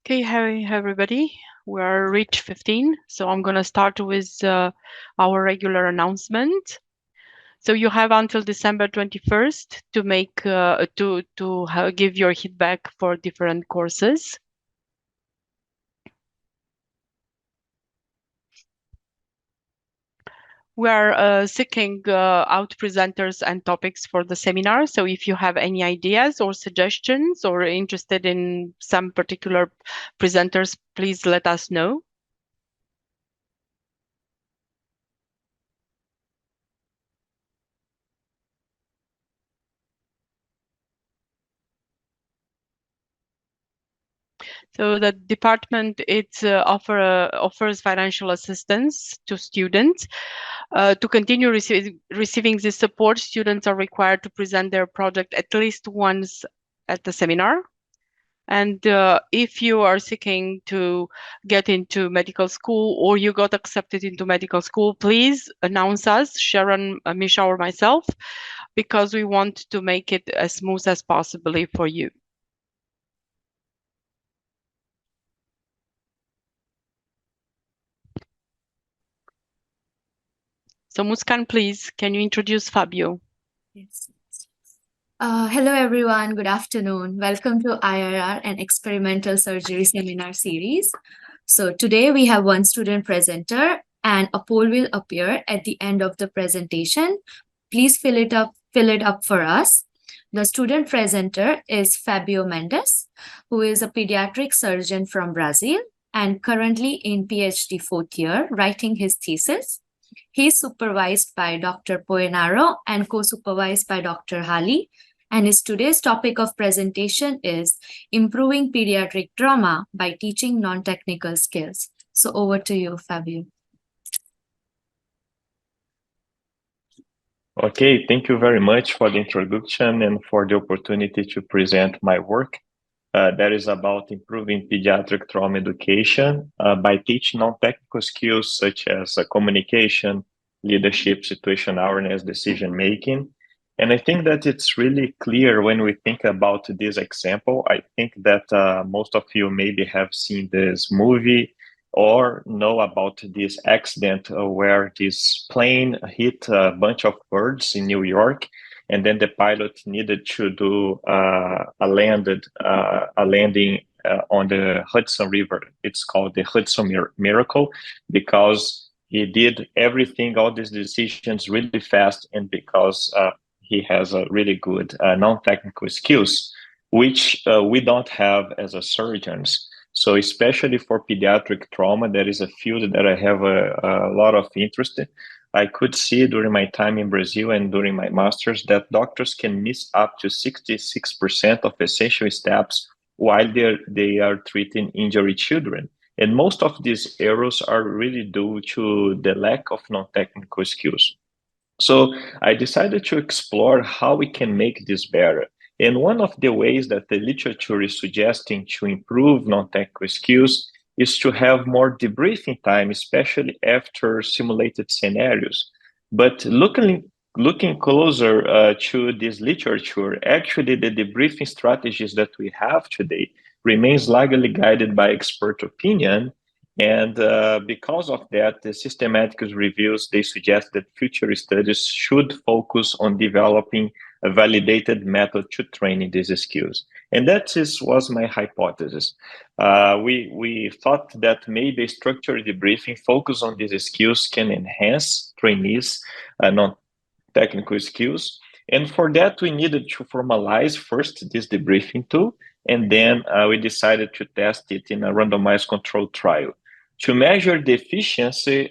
Okay, hi everybody. We are reach 15, so I'm going to start with our regular announcement. So you have until December 21st to make give your feedback for different courses. We are seeking out presenters and topics for the seminar. So if you have any ideas or suggestions or interested in some particular presenters, please let us know. So the department offers financial assistance to students. To continue receiving this support, students are required to present their project at least once at the seminar. And if you are seeking to get into medical school or you got accepted into medical school, please announce us, Sharon, Misha, or myself, because we want to make it as smooth as possible for you. So Muskan, please, can you introduce Fabio? Yes. Hello, everyone. Good afternoon. Welcome to IRR and Experimental Surgery Seminar Series. So today we have one student presenter and a poll will appear at the end of the presentation. Please fill it up for us. The student presenter is Fabio Mendes, who is a pediatric surgeon from Brazil and currently in PhD 4th year writing his thesis. He is supervised by Dr. Poenaro and co-supervised by Dr. Hali. And his today's topic of presentation is improving pediatric trauma by teaching non-technical skills. So over to you, Fabio. Okay, thank you very much for the introduction and for the opportunity to present my work. That is about improving pediatric trauma education by teaching non-technical skills such as communication, leadership, situation awareness, decision making. And I think that it's really clear when we think about this example. I think that most of you maybe have seen this movie or know about this accident where this plane hit a bunch of birds in New York, and then the pilot needed to do a landing on the Hudson River. It's called the Hudson Miracle because he did everything, all these decisions really fast, and because he has a really good non-technical skills, which we don't have as a surgeons. So especially for pediatric trauma, that is a field that I have a lot of interest in. I could see during my time in Brazil and during my master's that doctors can miss up to 66% of essential steps while they are treating injured children. And most of these errors are really due to the lack of non-technical skills. So I decided to explore how we can make this better. And one of the ways that the literature is suggesting to improve non-technical skills is to have more debriefing time, especially after simulated scenarios. But looking closer to this literature, actually the debriefing strategies that we have today remains largely guided by expert opinion, and because of that, the systematic reviews, they suggest that future studies should focus on developing a validated method to training these skills. And was my hypothesis. We thought that maybe structured debriefing focus on these skills can enhance trainees' non-technical skills. And for that, we needed to formalize first this debriefing tool, and then we decided to test it in a randomized controlled trial. To measure the efficiency,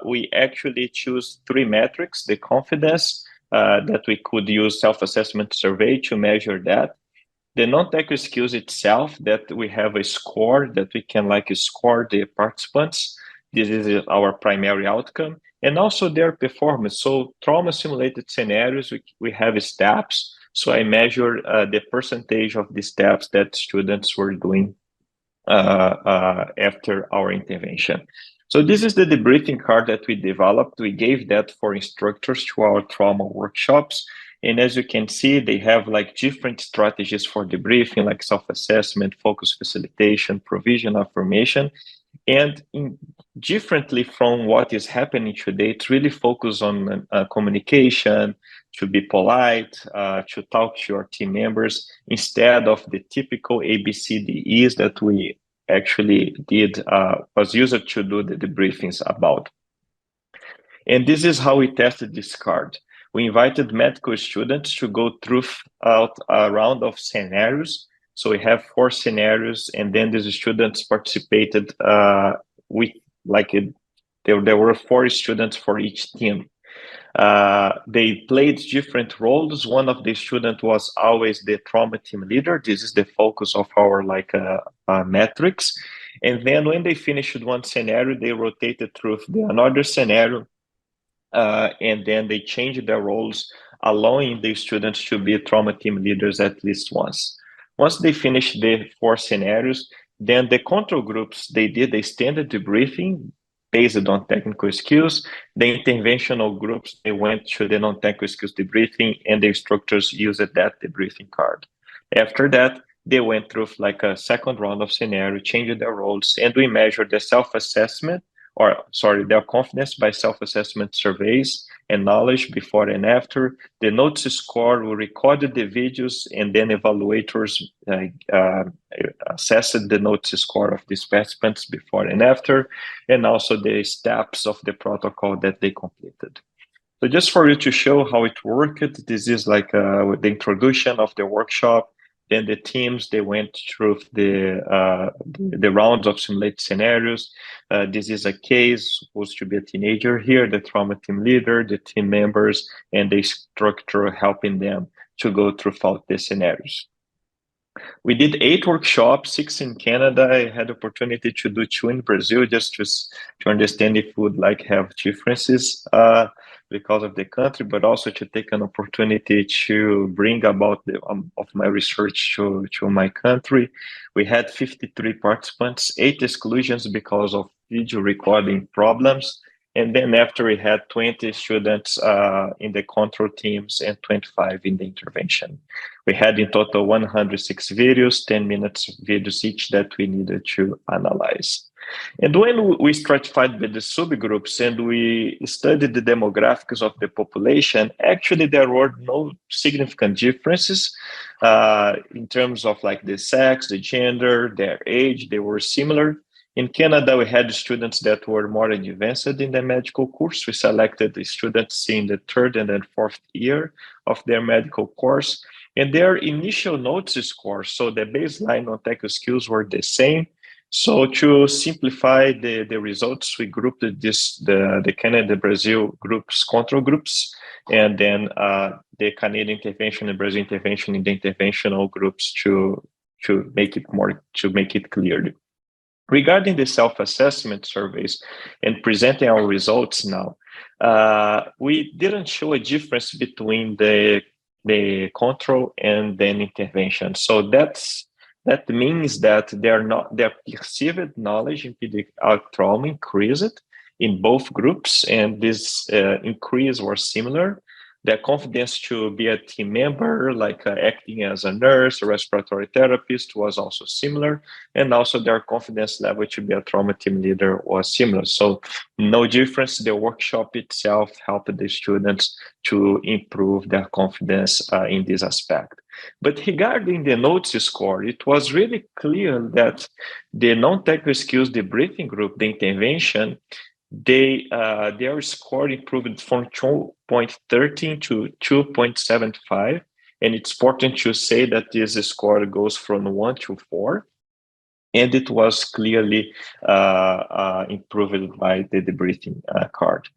we actually choose three metrics: the confidence, that we could use self-assessment survey to measure that; the non-technical skills itself, that we have a score that we can score the participants. This is our primary outcome, and also their performance. So trauma simulated scenarios, we have steps. So I measure the percentage of the steps that students were doing after our intervention. So this is the debriefing card that we developed. We gave that for instructors to our trauma workshops. And as you can see, they have like different strategies for debriefing, like self-assessment, focus facilitation, provision affirmation. And differently from what is happening today, it's really focused on communication, to be polite, to talk to your team members, instead of the typical ABCDEs that we actually was used to do the debriefings about. And this is how we tested this card. We invited medical students to go through a round of scenarios. So we have 4 scenarios, and then these students participated with there were 4 students for each team. They played different roles. One of the students was always the trauma team leader. This is the focus of our metrics. And then when they finished one scenario, they rotated through another scenario. And then they changed their roles, allowing the students to be trauma team leaders at least once. Once they finished the 4 scenarios, then the control groups, they did a standard debriefing based on technical skills. The interventional groups, they went to the non-technical skills debriefing, and the instructors used that debriefing card. After that, they went through like a second round of scenario, changed their roles, and we measured the self-assessment, their confidence by self-assessment surveys and knowledge before and after. The notes score, we recorded the videos, and then evaluators assessed the notes score of the participants before and after, and also the steps of the protocol that they completed. So just for you to show how it worked, this is like the introduction of the workshop. Then the teams, they went through the rounds of simulated scenarios. This is a case, supposed to be a teenager here, the trauma team leader, the team members, and the instructor helping them to go through the scenarios. We did 8 workshops, 6 in Canada. I had the opportunity to do 2 in Brazil, just to understand if we would have differences because of the country, but also to take an opportunity to bring about of my research to my country. We had 53 participants, 8 exclusions because of video recording problems. And then after, we had 20 students in the control teams and 25 in the intervention. We had in total 106 videos, 10 minutes videos each that we needed to analyze. And when we stratified by the subgroups and we studied the demographics of the population, actually there were no significant differences in terms of the sex, the gender, their age. They were similar. In Canada, we had students that were more advanced in the medical course. We selected the students in the 3rd and then 4th year of their medical course, and their initial notes scores, so the baseline on technical skills, were the same. So to simplify the results, we grouped the Canada, Brazil groups, control groups, and then the Canadian intervention and Brazil intervention in the interventional groups to make it clear. Regarding the self-assessment surveys and presenting our results now, we didn't show a difference between the control and then intervention. So that means that their perceived knowledge in pediatric trauma increased in both groups, and this increase was similar. Their confidence to be a team member, acting as a nurse or respiratory therapist, was also similar. And also their confidence level to be a trauma team leader was similar. So no difference. The workshop itself helped the students to improve their confidence in this aspect. But regarding the notes score, it was really clear that the non-technical skills debriefing group, the intervention, their score improved from 2.13 to 2.75, and it's important to say that this score goes from 1 to 4, and it was clearly improved by the debriefing card.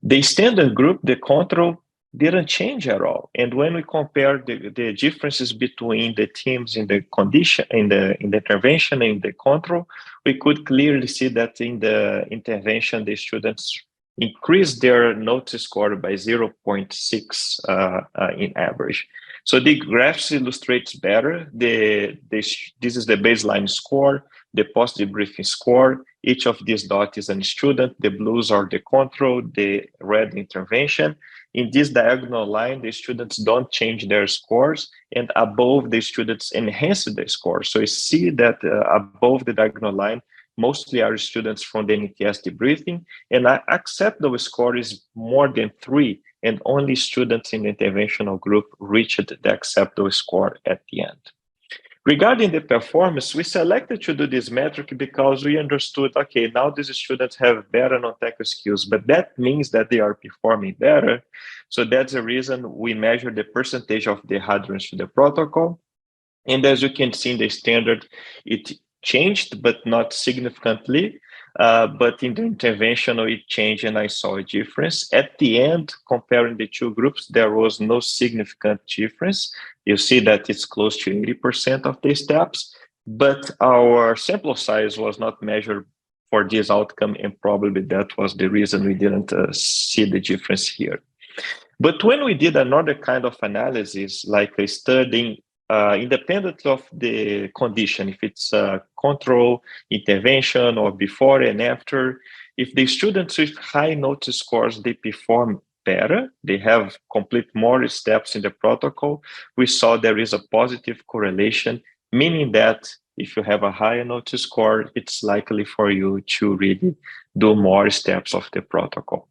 The standard group, the control, didn't change at all. And when we compare the differences between the teams in the condition, in the intervention and the control, we could clearly see that in the intervention, the students increased their notes score by 0.6 in average. So the graphs illustrates better. This is the baseline score, the post-debriefing score. Each of these dots is a student. The blues are the control, the red intervention. In this diagonal line, the students don't change their scores, and above the students enhance the score. So you see that above the diagonal line, mostly are students from the NTS debriefing, and I accept the score is more than 3, and only students in the interventional group reached the acceptable score at the end. Regarding the performance, we selected to do this metric because we understood, okay, now these students have better non-technical skills, but that means that they are performing better. So that's the reason we measure the percentage of the adherence to the protocol. And as you can see in the standard, it changed, but not significantly. But in the interventional, it changed, and I saw a difference. At the end, comparing the two groups, there was no significant difference. You see that it's close to 80% of the steps, but our sample size was not measured for this outcome, and probably that was the reason we didn't see the difference here. But when we did another kind of analysis, like a studying independent of the condition, if it's a control, intervention, or before and after, if the students with high notice scores, they perform better, they have complete more steps in the protocol, we saw there is a positive correlation, meaning that if you have a higher notice score, it's likely for you to really do more steps of the protocol.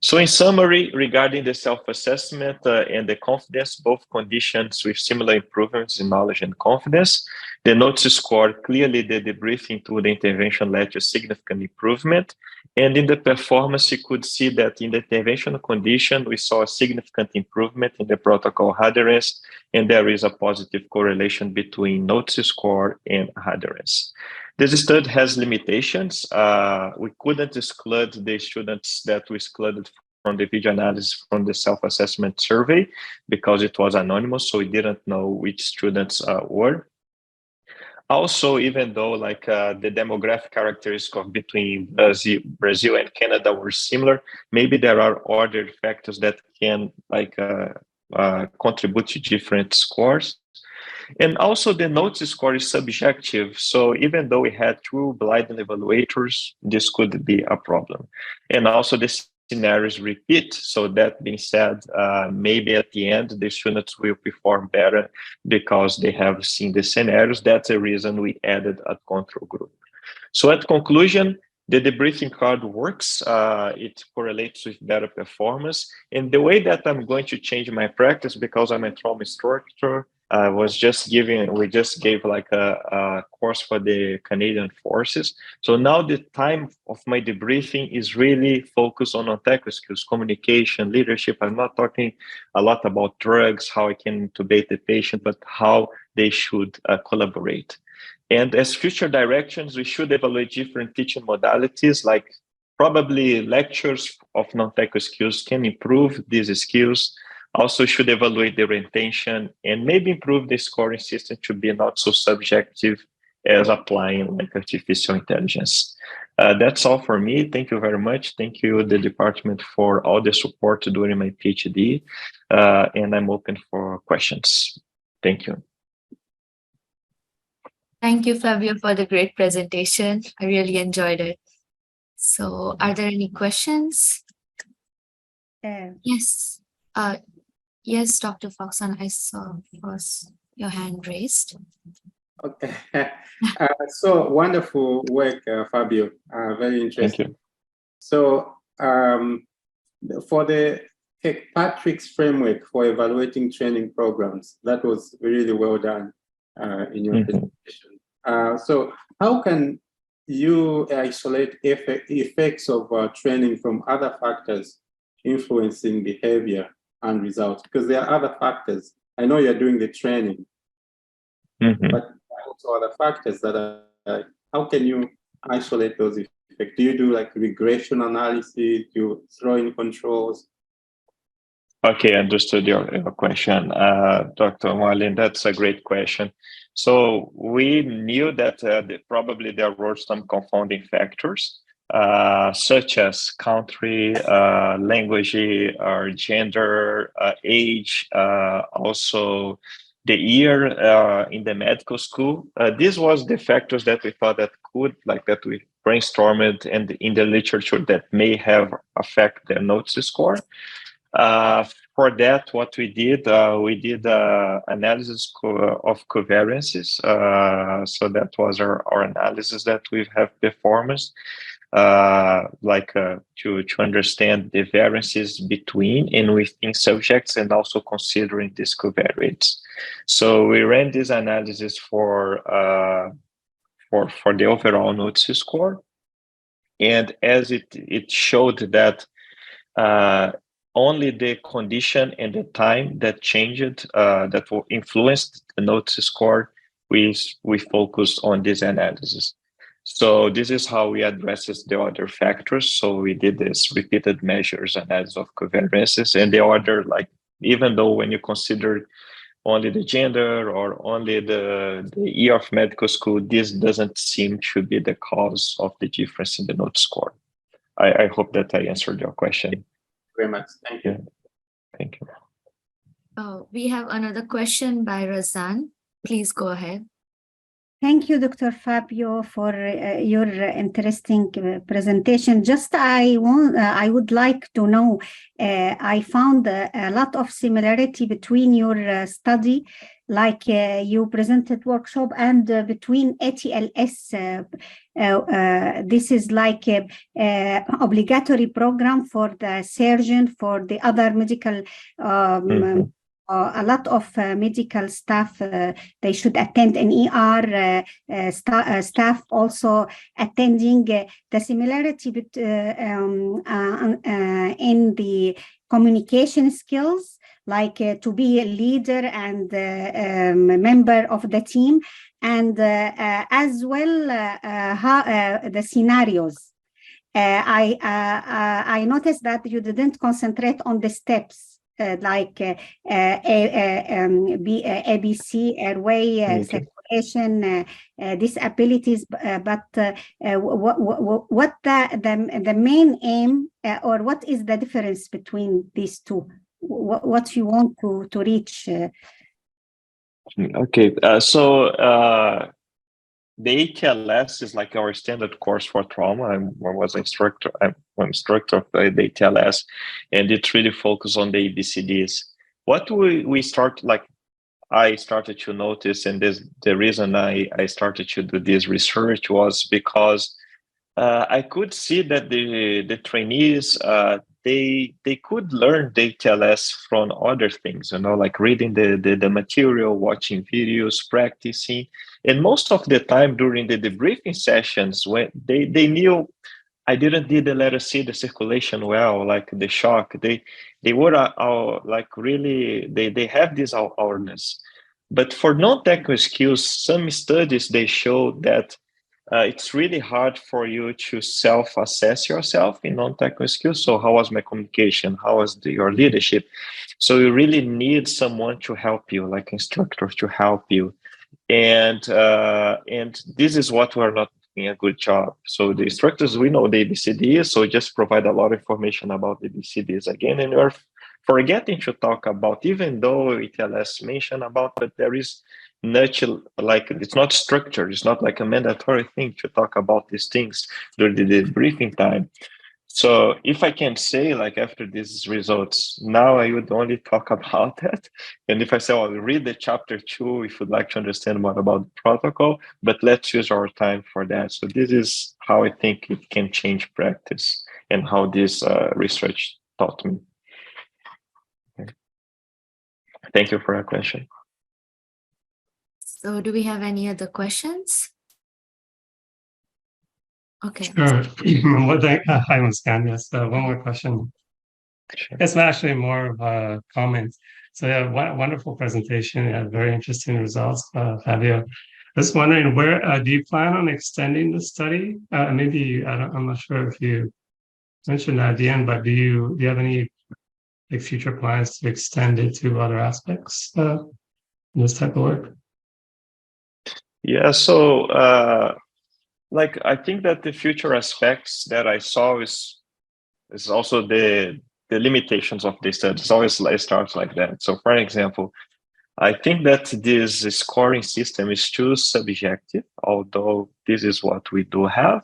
So in summary, regarding the self-assessment and the confidence, both conditions with similar improvements in knowledge and confidence. The notice score, clearly the debriefing to the intervention led to significant improvement. And in the performance, you could see that in the intervention condition, we saw a significant improvement in the protocol adherence, and there is a positive correlation between notice score and adherence. This study has limitations. We couldn't exclude the students that we excluded from the video analysis from the self-assessment survey because it was anonymous, so we didn't know which students were. Also, even though the demographic characteristics of between Brazil and Canada were similar, maybe there are other factors that can contribute to different scores. And also the notice score is subjective. So even though we had 2 blinded evaluators, this could be a problem. And also the scenarios repeat. So that being said, maybe at the end, the students will perform better because they have seen the scenarios. That's the reason we added a control group. So at conclusion, the debriefing card works. It correlates with better performance. And the way that I'm going to change my practice, because I'm a trauma instructor, we just gave like a course for the Canadian Forces. So now the time of my debriefing is really focused on non-technical skills, communication, leadership. I'm not talking a lot about drugs, how I can intubate the patient, but how they should collaborate. And as future directions, we should evaluate different teaching modalities, like probably lectures of non-technical skills can improve these skills. Also should evaluate the retention and maybe improve the scoring system to be not so subjective as applying like artificial intelligence. That's all for me. Thank you very much. Thank you, the department, for all the support during my PhD. And I'm open for questions. Thank you. Thank you, Flavio, for the great presentation. I really enjoyed it. So are there any questions? Yes. Yes, Dr. Foxon, I saw your hand raised. Okay. So wonderful work, Fabio. Very interesting. Thank you. So for the Kirkpatrick's framework for evaluating training programs, that was really well done in your presentation. So how can you isolate effects of training from other factors influencing behavior and results? Because there are other factors. I know you're doing the training, but also other factors that are, how can you isolate those effects? Do you do like regression analysis? Do you throw in controls? Okay, understood your question, Dr. Marlin. That's a great question. So we knew that probably there were some confounding factors, such as country, language, or gender, age, also the year in the medical school. This was the factors that we thought that could, that we brainstormed and in the literature that may have affect their notice score. For that, what we did analysis of covariances. So that was our analysis that we have performed, to understand the variances between and within subjects, and also considering these covariates. So we ran this analysis for the overall notes score, and as it showed that only the condition and the time that changed, that will influenced the notes score, we focused on this analysis. So this is how we addressed the other factors. So we did this repeated measures analysis of covariances, and the other, like, even though when you consider only the gender or only the year of medical school, this doesn't seem to be the cause of the difference in the note score. I hope that I answered your question. Very much. Thank you. Yeah. Thank you. Oh, we have another question by Razan. Please go ahead. Thank you, Dr. Fabio, for your interesting presentation. Just I would like to know, I found a lot of similarity between your study, like you presented workshop, and between ATLS. This is like a obligatory program for the surgeon, for the other medical a lot of medical staff, they should attend an ER, staff also attending. The similarity in the communication skills, like to be a leader and a member of the team, and as well how the scenarios. I noticed that you didn't concentrate on the steps, like ABC, airway, circulation, disabilities, but what the main aim, or what is the difference between these two? What you want to reach? Okay, the ATLS is like our standard course for trauma. I'm instructor of the ATLS, and it's really focused on the ABCDs. What we start, like, I started to notice, and the reason I started to do this research was because I could see that the trainees, they could learn the ATLS from other things, like reading the material, watching videos, practicing. And most of the time during the debriefing sessions, when they knew I didn't do the letter C, the circulation well, like the shock, they were like really, they have this awareness. But for non-technical skills, some studies, they show that it's really hard for you to self-assess yourself in non-technical skills. So how was my communication? How was your leadership? So you really need someone to help you, like instructors to help you. And this is what we're not doing a good job. So the instructors, we know the ABCDs, so just provide a lot of information about the ABCDs again, and we're forgetting to talk about, even though ATLS mentioned about, but there is natural, like, it's not structured, it's not like a mandatory thing to talk about these things during the briefing time. So if I can say, like, after these results, now I would only talk about that. And if I say, well, read the chapter 2 if you'd like to understand more about the protocol, but let's use our time for that. So this is how I think it can change practice, and how this research taught me. Okay. Thank you for your question. So do we have any other questions? Okay. Sure. Hi, Muskan. Yes, one more question. Sure. It's actually more of a comment. So yeah, wonderful presentation. Yeah, very interesting results, Fabio. Just wondering, where do you plan on extending the study? Maybe I'm not sure if you mentioned that at the end, but do you have any like future plans to extend it to other aspects in this type of work? Yeah. So. Like, I think that the future aspects that I saw is also the limitations of this study. It always starts like that. So, for example, I think that this scoring system is too subjective, although this is what we do have.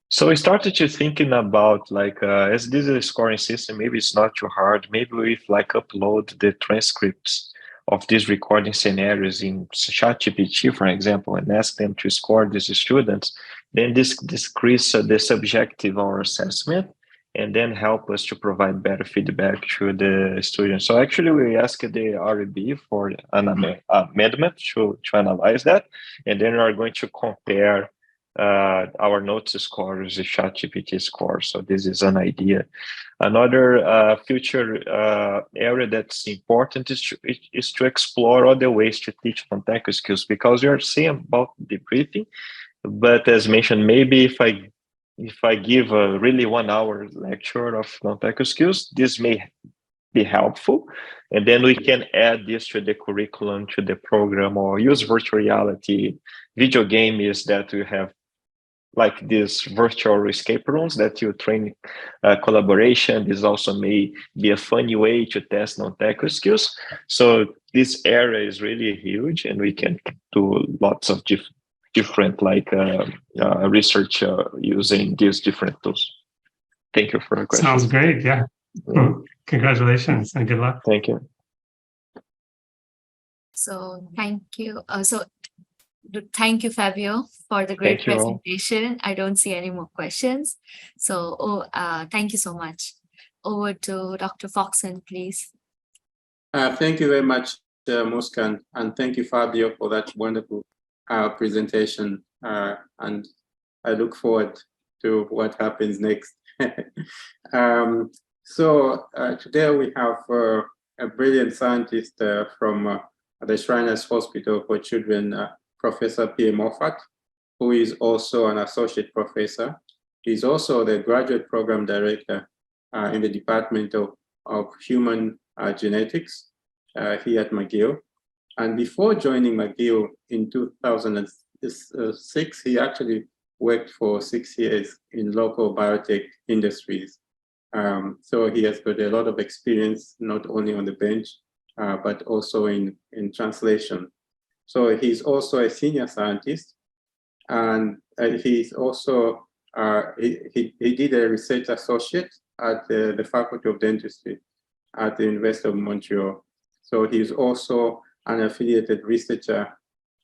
So I started to thinking about like as this is a scoring system, maybe it's not too hard. Maybe we like upload the transcripts of these recording scenarios in ChatGPT, for example, and ask them to score these students. Then this decrease the subjective or assessment, and then help us to provide better feedback to the students. So actually, we asked the REB for an amendment to analyze that, and then we are going to compare our notes scores, the ChatGPT score. So this is an idea. Another future area that's important is to explore other ways to teach non-technical skills, because we are saying about debriefing, but as mentioned, maybe if I give a really 1 hour lecture of non-technical skills, this may be helpful, and then we can add this to the curriculum, to the program, or use virtual reality. Video game is that we have like these virtual escape rooms that you train collaboration. This also may be a funny way to test non-technical skills. So this area is really huge, and we can do lots of different like research using these different tools. Thank you for the question. Sounds great. Yeah. Congratulations and good luck. Thank you. So thank you. Thank you, Fabio, for the great presentation. I don't see any more questions. So thank you so much. Over to Dr. Foxen, please. Thank you very much, Muskan, and thank you, Fabio, for that wonderful presentation. And I look forward to what happens next. Today we have a brilliant scientist from the Shriners Hospital for Children, Professor Pierre Moffat, who is also an associate professor. He's also the graduate program director in the Department of Human Genetics here at McGill. And before joining McGill in 2006, he actually worked for 6 years in local biotech industries. So he has got a lot of experience, not only on the bench, but also in translation. So he's also a senior scientist, and he's also, he did a research associate at the Faculty of Dentistry at the University of Montreal. So he's also an affiliated researcher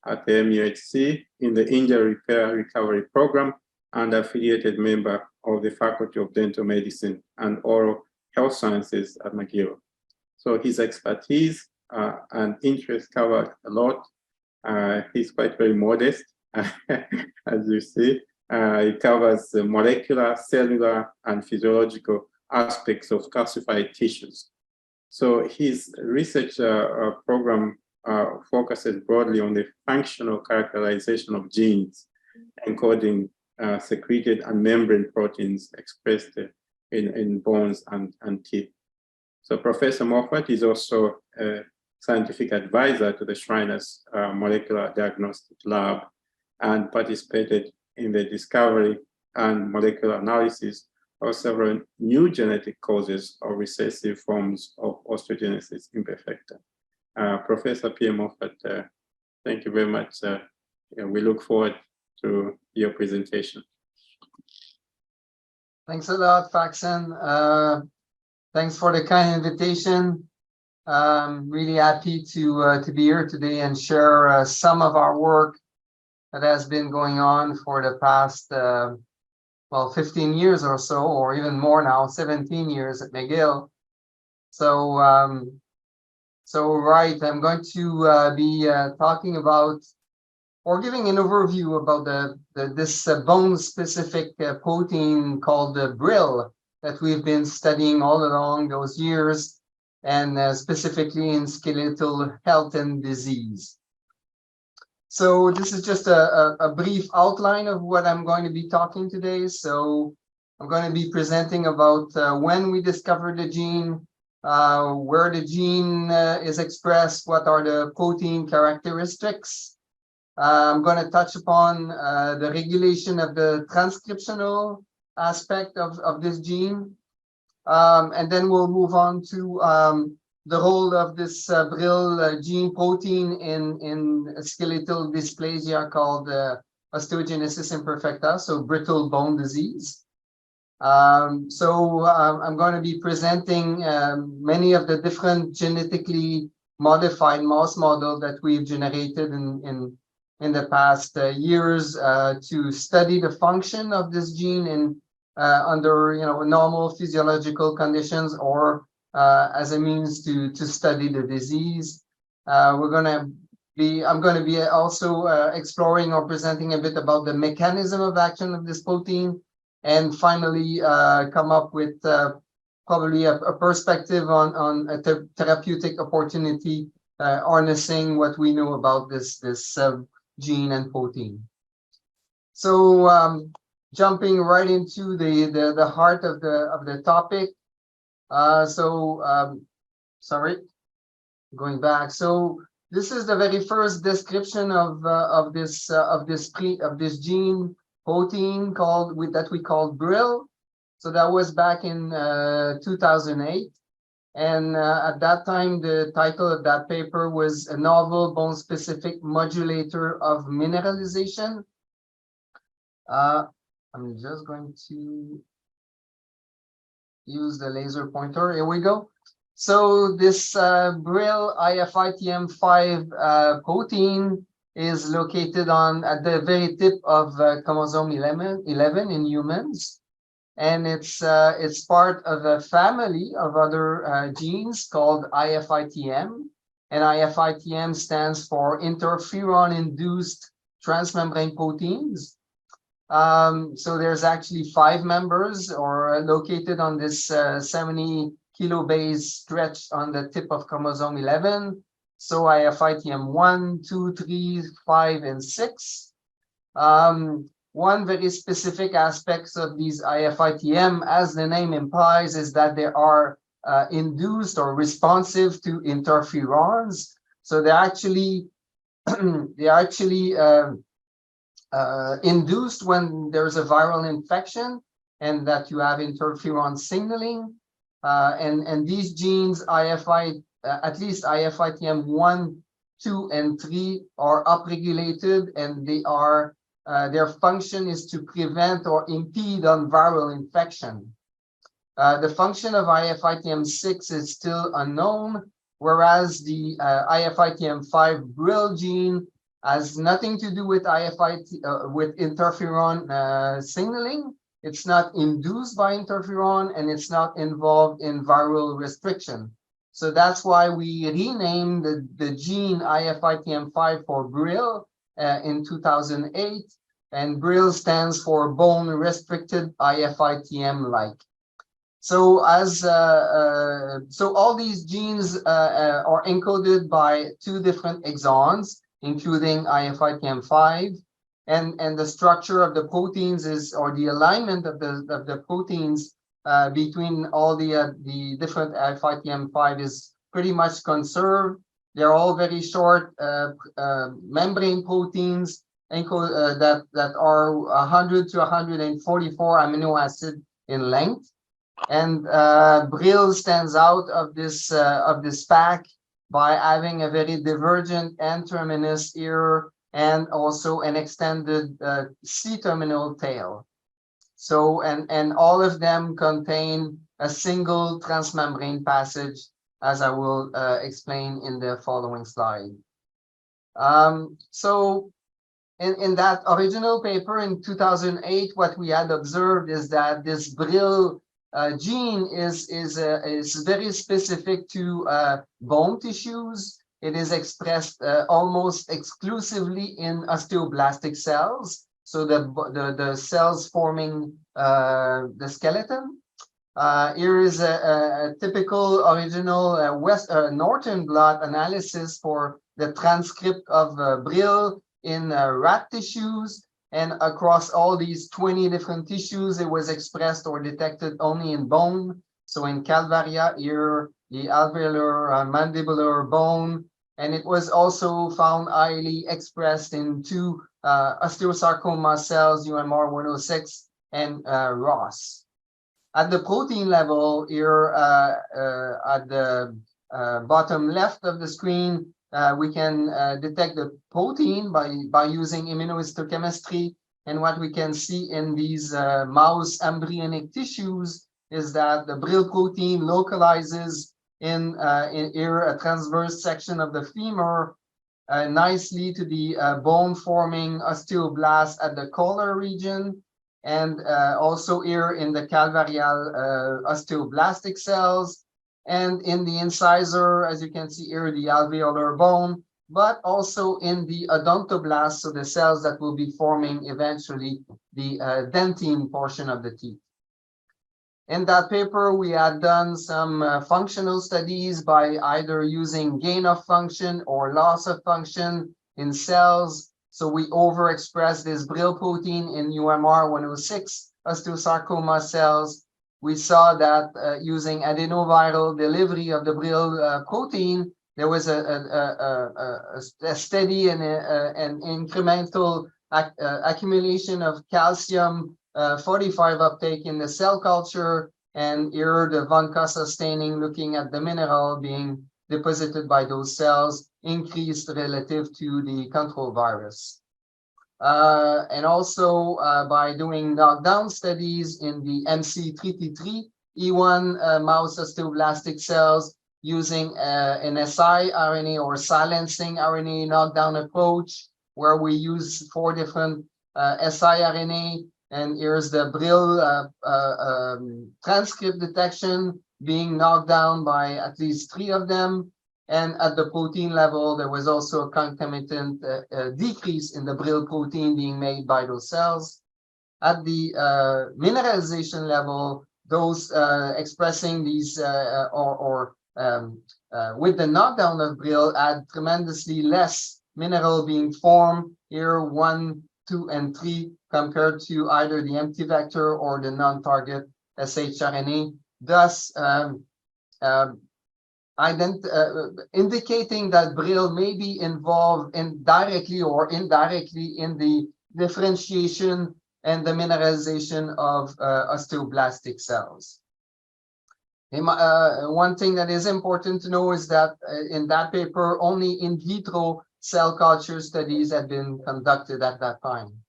at the MUHC in the Injury Repair Recovery Program, and affiliated member of the Faculty of Dental Medicine and Oral Health Sciences at McGill. So his expertise and interests cover a lot. He's quite very modest, as you see. He covers the molecular, cellular, and physiological aspects of calcified tissues. So his research program focuses broadly on the functional characterization of genes encoding secreted and membrane proteins expressed in bones and teeth. So Professor Moffat is also a scientific advisor to the Shriners Molecular Diagnostic Lab, and participated in the discovery and molecular analysis of several new genetic causes of recessive forms of osteogenesis imperfecta. Professor Pierre Moffat, thank you very much. We look forward to your presentation. Thanks a lot, Faxen. Thanks for the kind invitation. Really happy to be here today and share some of our work that has been going on for the past, 15 years or so, or even more now, 17 years at McGill. So I'm going to be talking about, or giving an overview about this bone-specific protein called the Brill that we've been studying all along those years, and specifically in skeletal health and disease. So this is just a brief outline of what I'm going to be talking today. So I'm going to be presenting about when we discovered the gene, where the gene is expressed, what are the protein characteristics. I'm going to touch upon the regulation of the transcriptional aspect of this gene. And then we'll move on to the role of this Brill gene protein in skeletal dysplasia called osteogenesis imperfecta, so brittle bone disease. So I'm going to be presenting many of the different genetically modified mouse model that we've generated in the past years to study the function of this gene in under normal physiological conditions, or as a means to study the disease. I'm going to be also exploring or presenting a bit about the mechanism of action of this protein, and finally come up with probably a perspective on a therapeutic opportunity harnessing what we know about this gene and protein. So jumping right into the heart of the topic. Sorry, going back. So this is the very first description of this gene protein that we called Brill. So that was back in 2008. And at that time, the title of that paper was A Novel Bone-Specific Modulator of Mineralization. I'm just going to use the laser pointer. Here we go. So this Brill IFITM5 protein is located at the very tip of chromosome 11 in humans, and it's part of a family of other genes called IFITM, and IFITM stands for interferon-induced transmembrane proteins. So there's actually 5 members, or located on this 70 kilobase stretch on the tip of chromosome 11. So IFITM 1, 2, 3, 5, and 6. One very specific aspect of these IFITM, as the name implies, is that they are induced or responsive to interferons. So they're actually induced when there's a viral infection and that you have interferon signaling. And these genes, at least IFITM 1, 2, and 3 are upregulated, and they are their function is to prevent or impede on viral infection. The function of IFITM 6 is still unknown, whereas the IFITM5 Brill gene has nothing to do with with interferon signaling. It's not induced by interferon, and it's not involved in viral restriction. So that's why we renamed the gene IFITM5 for Brill in 2008, and Brill stands for bone restricted IFITM-like. So so all these genes are encoded by 2 different exons, including IFITM5, and the structure of the proteins or the alignment of the proteins between all the different IFITM5 is pretty much conserved. They're all very short membrane proteins that are 100 to 144 amino acid in length. And Brill stands out of this pack by having a very divergent N-terminus here, and also an extended C-terminal tail. So, and all of them contain a single transmembrane passage, as I will explain in the following slide. So in that original paper in 2008, what we had observed is that this Brill gene is very specific to bone tissues. It is expressed almost exclusively in osteoblastic cells, so the cells forming the skeleton. Here is a typical original Northern blot analysis for the transcript of Brill in rat tissues, and across all these 20 different tissues, it was expressed or detected only in bone. So in calvaria, ear, the alveolar mandibular bone, and it was also found highly expressed in 2 osteosarcoma cells, UMR 106 and ROS. At the protein level, here at the bottom left of the screen, we can detect the protein by using immunohistochemistry. And what we can see in these mouse embryonic tissues is that the Brill protein localizes in here a transverse section of the femur nicely to the bone-forming osteoblast at the collar region, and also here in the calvarial osteoblastic cells, and in the incisor, as you can see here, the alveolar bone, but also in the odontoblast, so the cells that will be forming eventually the dentine portion of the teeth. In that paper, we had done some functional studies by either using gain of function or loss of function in cells. So we overexpress this Brill protein in UMR 106 osteosarcoma cells. We saw that using adenoviral delivery of the Brill protein, there was a steady and an incremental accumulation of calcium 45 uptake in the cell culture, and here the von Casa staining looking at the mineral being deposited by those cells increased relative to the control virus. And also by doing knockdown studies in the MC3T3 E1 mouse osteoblastic cells using an siRNA or silencing RNA knockdown approach, where we use 4 different siRNA. And here's the Brill transcript detection being knocked down by at least 3 of them. And at the protein level, there was also a concomitant decrease in the Brill protein being made by those cells. At the mineralization level, those expressing these with the knockdown of Brill had tremendously less mineral being formed, here 1, 2, and 3, compared to either the empty vector or the non-target shRNA, thus indicating that Brill may be involved directly or indirectly in the differentiation and the mineralization of osteoblastic cells. One thing that is important to know is that in that paper, only in vitro cell culture studies had been conducted at that time.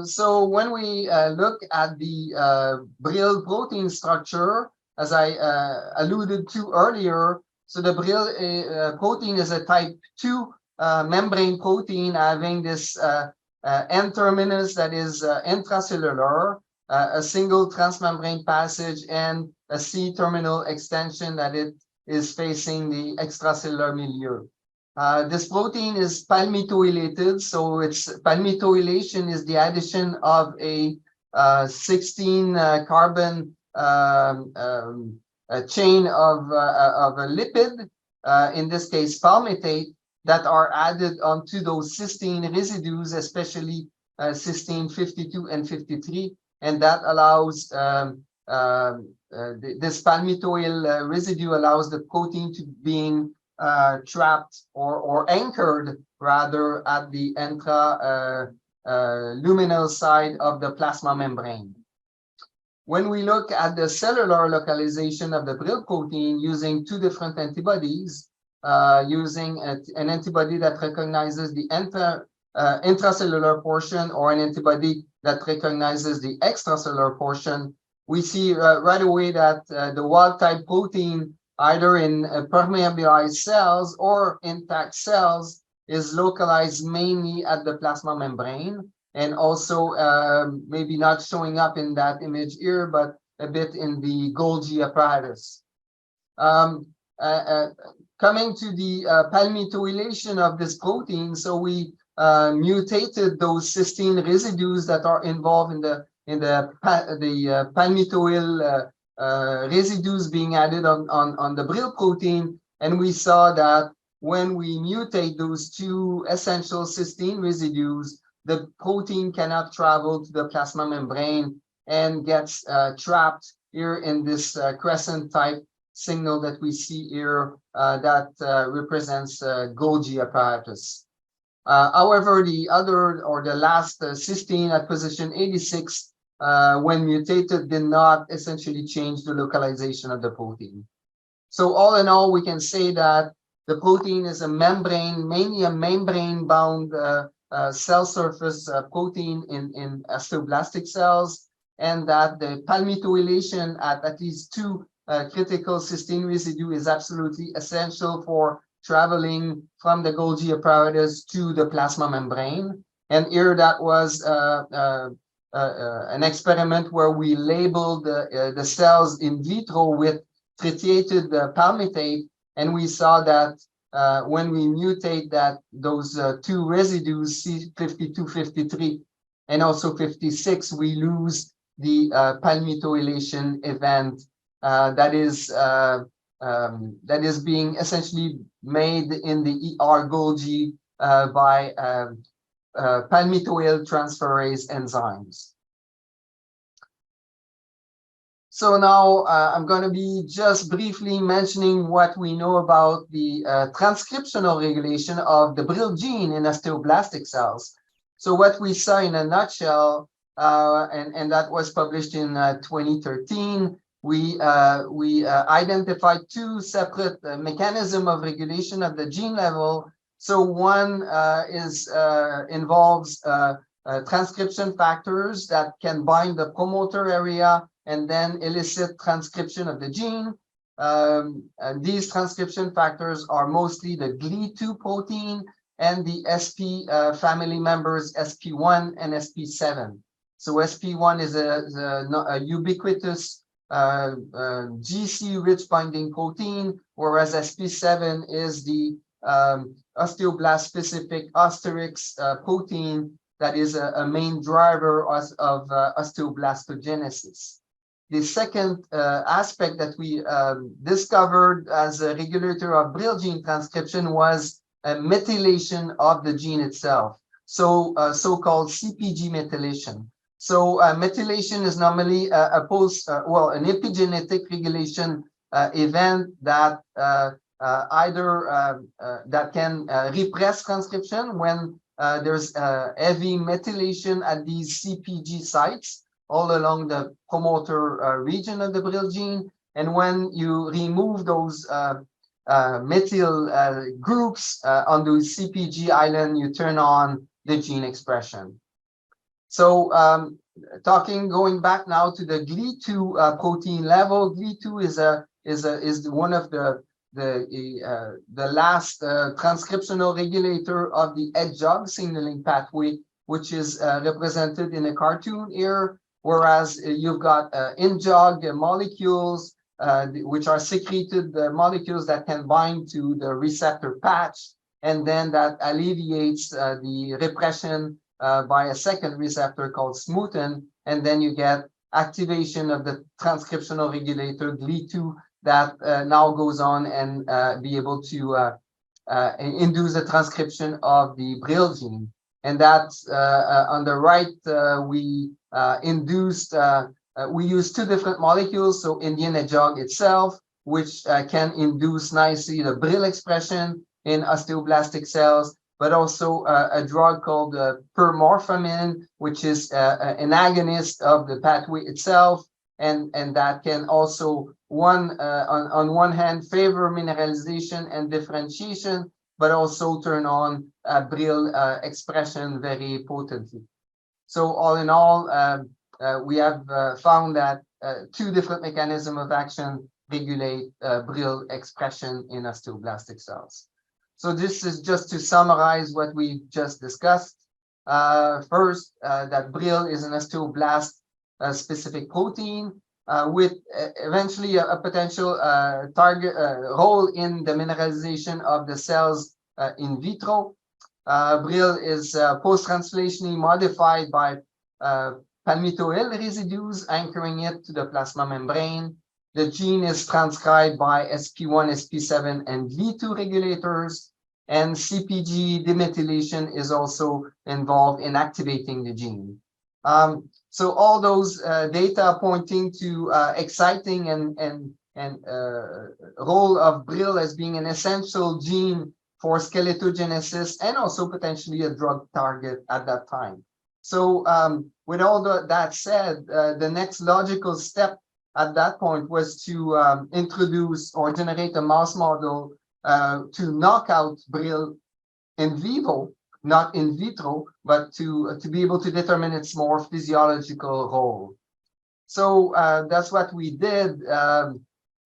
So when we look at the Brill protein structure, as I alluded to earlier, so the Brill protein is a type 2 membrane protein having this N-terminus that is intracellular, a single transmembrane passage, and a C-terminal extension that it is facing the extracellular milieu. This protein is palmitoylated, so its palmitoylation is the addition of a 16 carbon chain of a lipid, in this case palmitate, that are added onto those cysteine residues, especially cysteine 52 and 53, and that allows this palmitoyl residue allows the protein to being trapped or anchored rather at the luminal side of the plasma membrane. When we look at the cellular localization of the Brill protein using 2 different antibodies, using an antibody that recognizes the intracellular portion or an antibody that recognizes the extracellular portion, we see right away that the wild type protein, either in permeabilized cells or intact cells, is localized mainly at the plasma membrane, and also maybe not showing up in that image here, but a bit in the Golgi apparatus. Coming to the palmitoylation of this protein, so we mutated those cysteine residues that are involved in the palmitoyl residues being added on the Brill protein, and we saw that when we mutate those 2 essential cysteine residues, the protein cannot travel to the plasma membrane and gets trapped here in this crescent type signal that we see here that represents Golgi apparatus. However, the other or the last cysteine at position 86, when mutated, did not essentially change the localization of the protein. So all in all, we can say that The protein is a membrane, mainly a membrane-bound cell surface protein in osteoblastic cells, and that the palmitoylation at least two critical cysteine residue is absolutely essential for traveling from the Golgi apparatus to the plasma membrane. And here that was an experiment where we labeled the cells in vitro with tritiated palmitate, and we saw that when we mutate those two residues, C52, 53, and also 56, we lose the palmitoylation event that is being essentially made in the ER Golgi by palmitoyl transferase enzymes. So now I'm going to be just briefly mentioning what we know about the transcriptional regulation of the Brill gene in osteoblastic cells. So what we saw in a nutshell, and that was published in 2013, we identified two separate mechanisms of regulation at the gene level. So one involves transcription factors that can bind the promoter area and then elicit transcription of the gene. And these transcription factors are mostly the GLI2 protein and the SP family members SP1 and SP7. So SP1 is a ubiquitous GC-rich binding protein, whereas SP7 is the osteoblast-specific Osterix protein that is a main driver of osteoblastogenesis. The second aspect that we discovered as a regulator of Brill gene transcription was a methylation of the gene itself, so-called CpG methylation. So methylation is normally an epigenetic regulation event that that can repress transcription when there's heavy methylation at these CpG sites all along the promoter region of the Brill gene. And when you remove those methyl groups on the CpG island, you turn on the gene expression. So going back now to the GLI2 protein level, GLI2 is one of the last transcriptional regulator of the EDGOG signaling pathway, which is represented in a cartoon here, whereas you've got INJOG molecules, which are secreted molecules that can bind to the receptor patch, and then that alleviates the repression by a second receptor called SMUTN, and then you get activation of the transcriptional regulator GLI2 that now goes on and be able to induce the transcription of the Brill gene. And that's on the right, we used two different molecules. So Indian EDGOG itself, which can induce nicely the Brill expression in osteoblastic cells, but also a drug called permorphamine, which is an agonist of the pathway itself, and that can also on one hand favor mineralization and differentiation, but also turn on Brill expression very potently. So all in all, we have found that two different mechanisms of action regulate Brill expression in osteoblastic cells. So this is just to summarize what we just discussed. First, that Brill is an osteoblast specific protein with eventually a potential target role in the mineralization of the cells in vitro. Brill is post-translationally modified by palmitoyl residues anchoring it to the plasma membrane. The gene is transcribed by SP1, SP7, and GLI2 regulators, and CpG demethylation is also involved in activating the gene. So all those data pointing to exciting and role of Brill as being an essential gene for skeletogenesis and also potentially a drug target at that time. So with all that said, the next logical step at that point was to introduce or generate a mouse model to knock out Brill in vivo, not in vitro, but to be able to determine its more physiological role. So that's what we did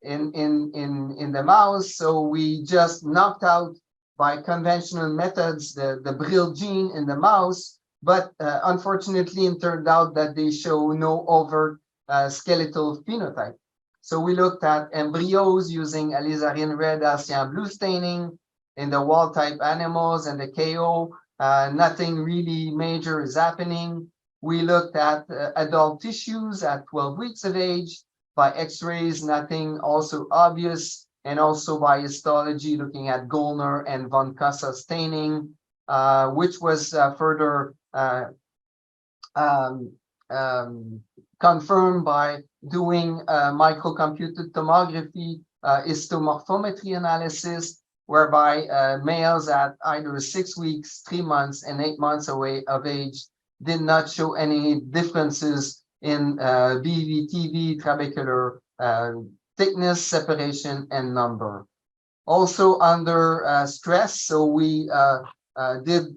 in the mouse. So we just knocked out by conventional methods the Brill gene in the mouse, but unfortunately it turned out that they show no overt skeletal phenotype. So we looked at embryos using alizarin red, Alcyan blue staining in the wild type animals and the KO. Nothing really major is happening. We looked at adult tissues at 12 weeks of age. By X-rays, nothing also obvious, and also by histology, looking at Goldner and von Kassa staining, which was further confirmed by doing microcomputed tomography histomorphometry analysis, whereby males at either 6 weeks, 3 months, and 8 months away of age did not show any differences in BV/TV, trabecular thickness, separation, and number. Also under stress, so we did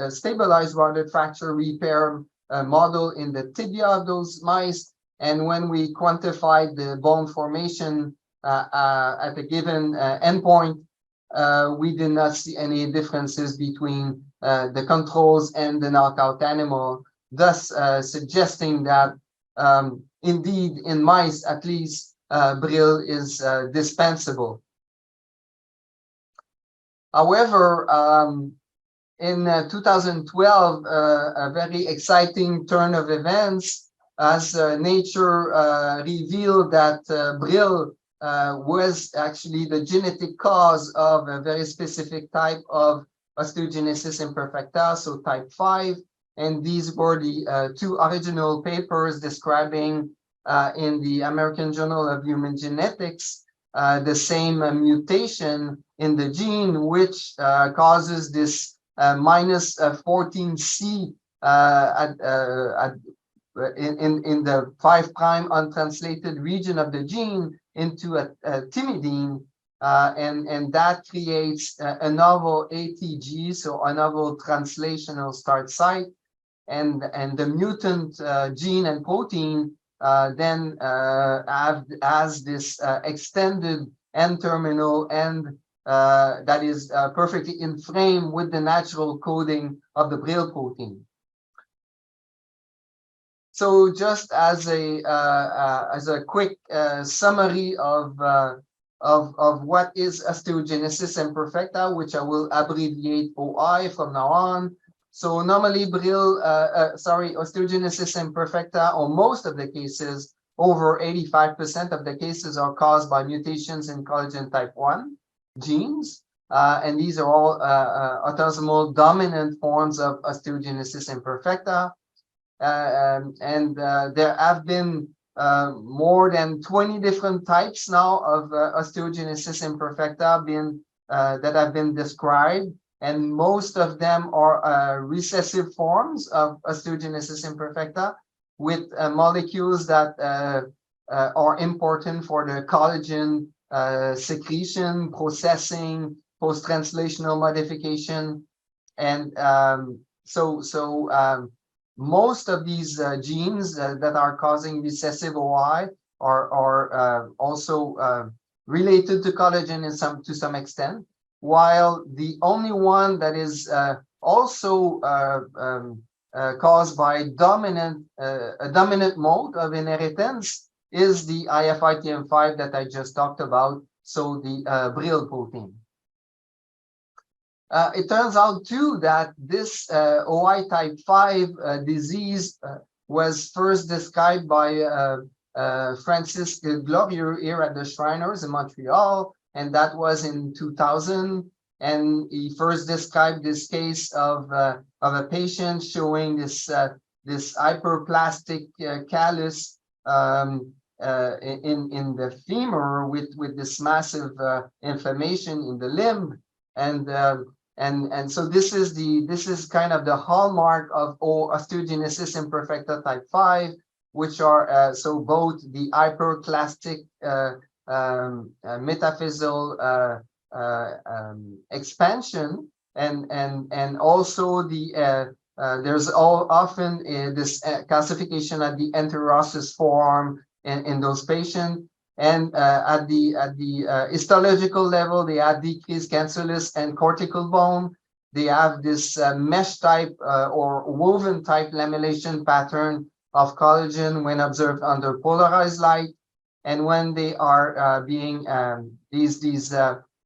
stabilized rodded fracture repair model in the tibia of those mice. And when we quantified the bone formation at a given endpoint, we did not see any differences between the controls and the knockout animal, thus suggesting that indeed in mice at least Brill is dispensable. However, in 2012, a very exciting turn of events as nature revealed that Brill was actually the genetic cause of a very specific type of osteogenesis imperfecta, so type 5. And these were the 2 original papers describing in the American Journal of Human Genetics the same mutation in the gene, which causes this minus 14C in the 5' untranslated region of the gene into a thymidine, and that creates a novel ATG, so a novel translational start site, and the mutant gene and protein then has this extended N-terminal end that is perfectly in frame with the natural coding of the Brill protein. So just as a quick summary of what is osteogenesis imperfecta, which I will abbreviate OI from now on. So normally osteogenesis imperfecta, or most of the cases, over 85% of the cases are caused by mutations in collagen type 1 genes. And these are all autosomal dominant forms of osteogenesis imperfecta. There have been more than 20 different types now of osteogenesis imperfecta that have been described, and most of them are recessive forms of osteogenesis imperfecta with molecules that are important for the collagen secretion, processing, post-translational modification, and most of these genes that are causing recessive OI are also related to collagen to some extent, while the only one that is also caused by a dominant mode of inheritance is the IFITM5 that I just talked about, so the Brill protein. It turns out too that this OI type 5 disease was first described by Francis Glorieux here at the Shriners in Montreal, and that was in 2000. And he first described this case of a patient showing this hyperplastic callus in the femur with this massive inflammation in the limb, and so this is kind of the hallmark of osteogenesis imperfecta type 5. which are so both the hyperclastic metaphyseal expansion and also the there's often this calcification at the anterosseous forearm in those patients. And at the histological level, they have decreased cancellous and cortical bone. They have this mesh type or woven type lamellation pattern of collagen when observed under polarized light. And when they are being these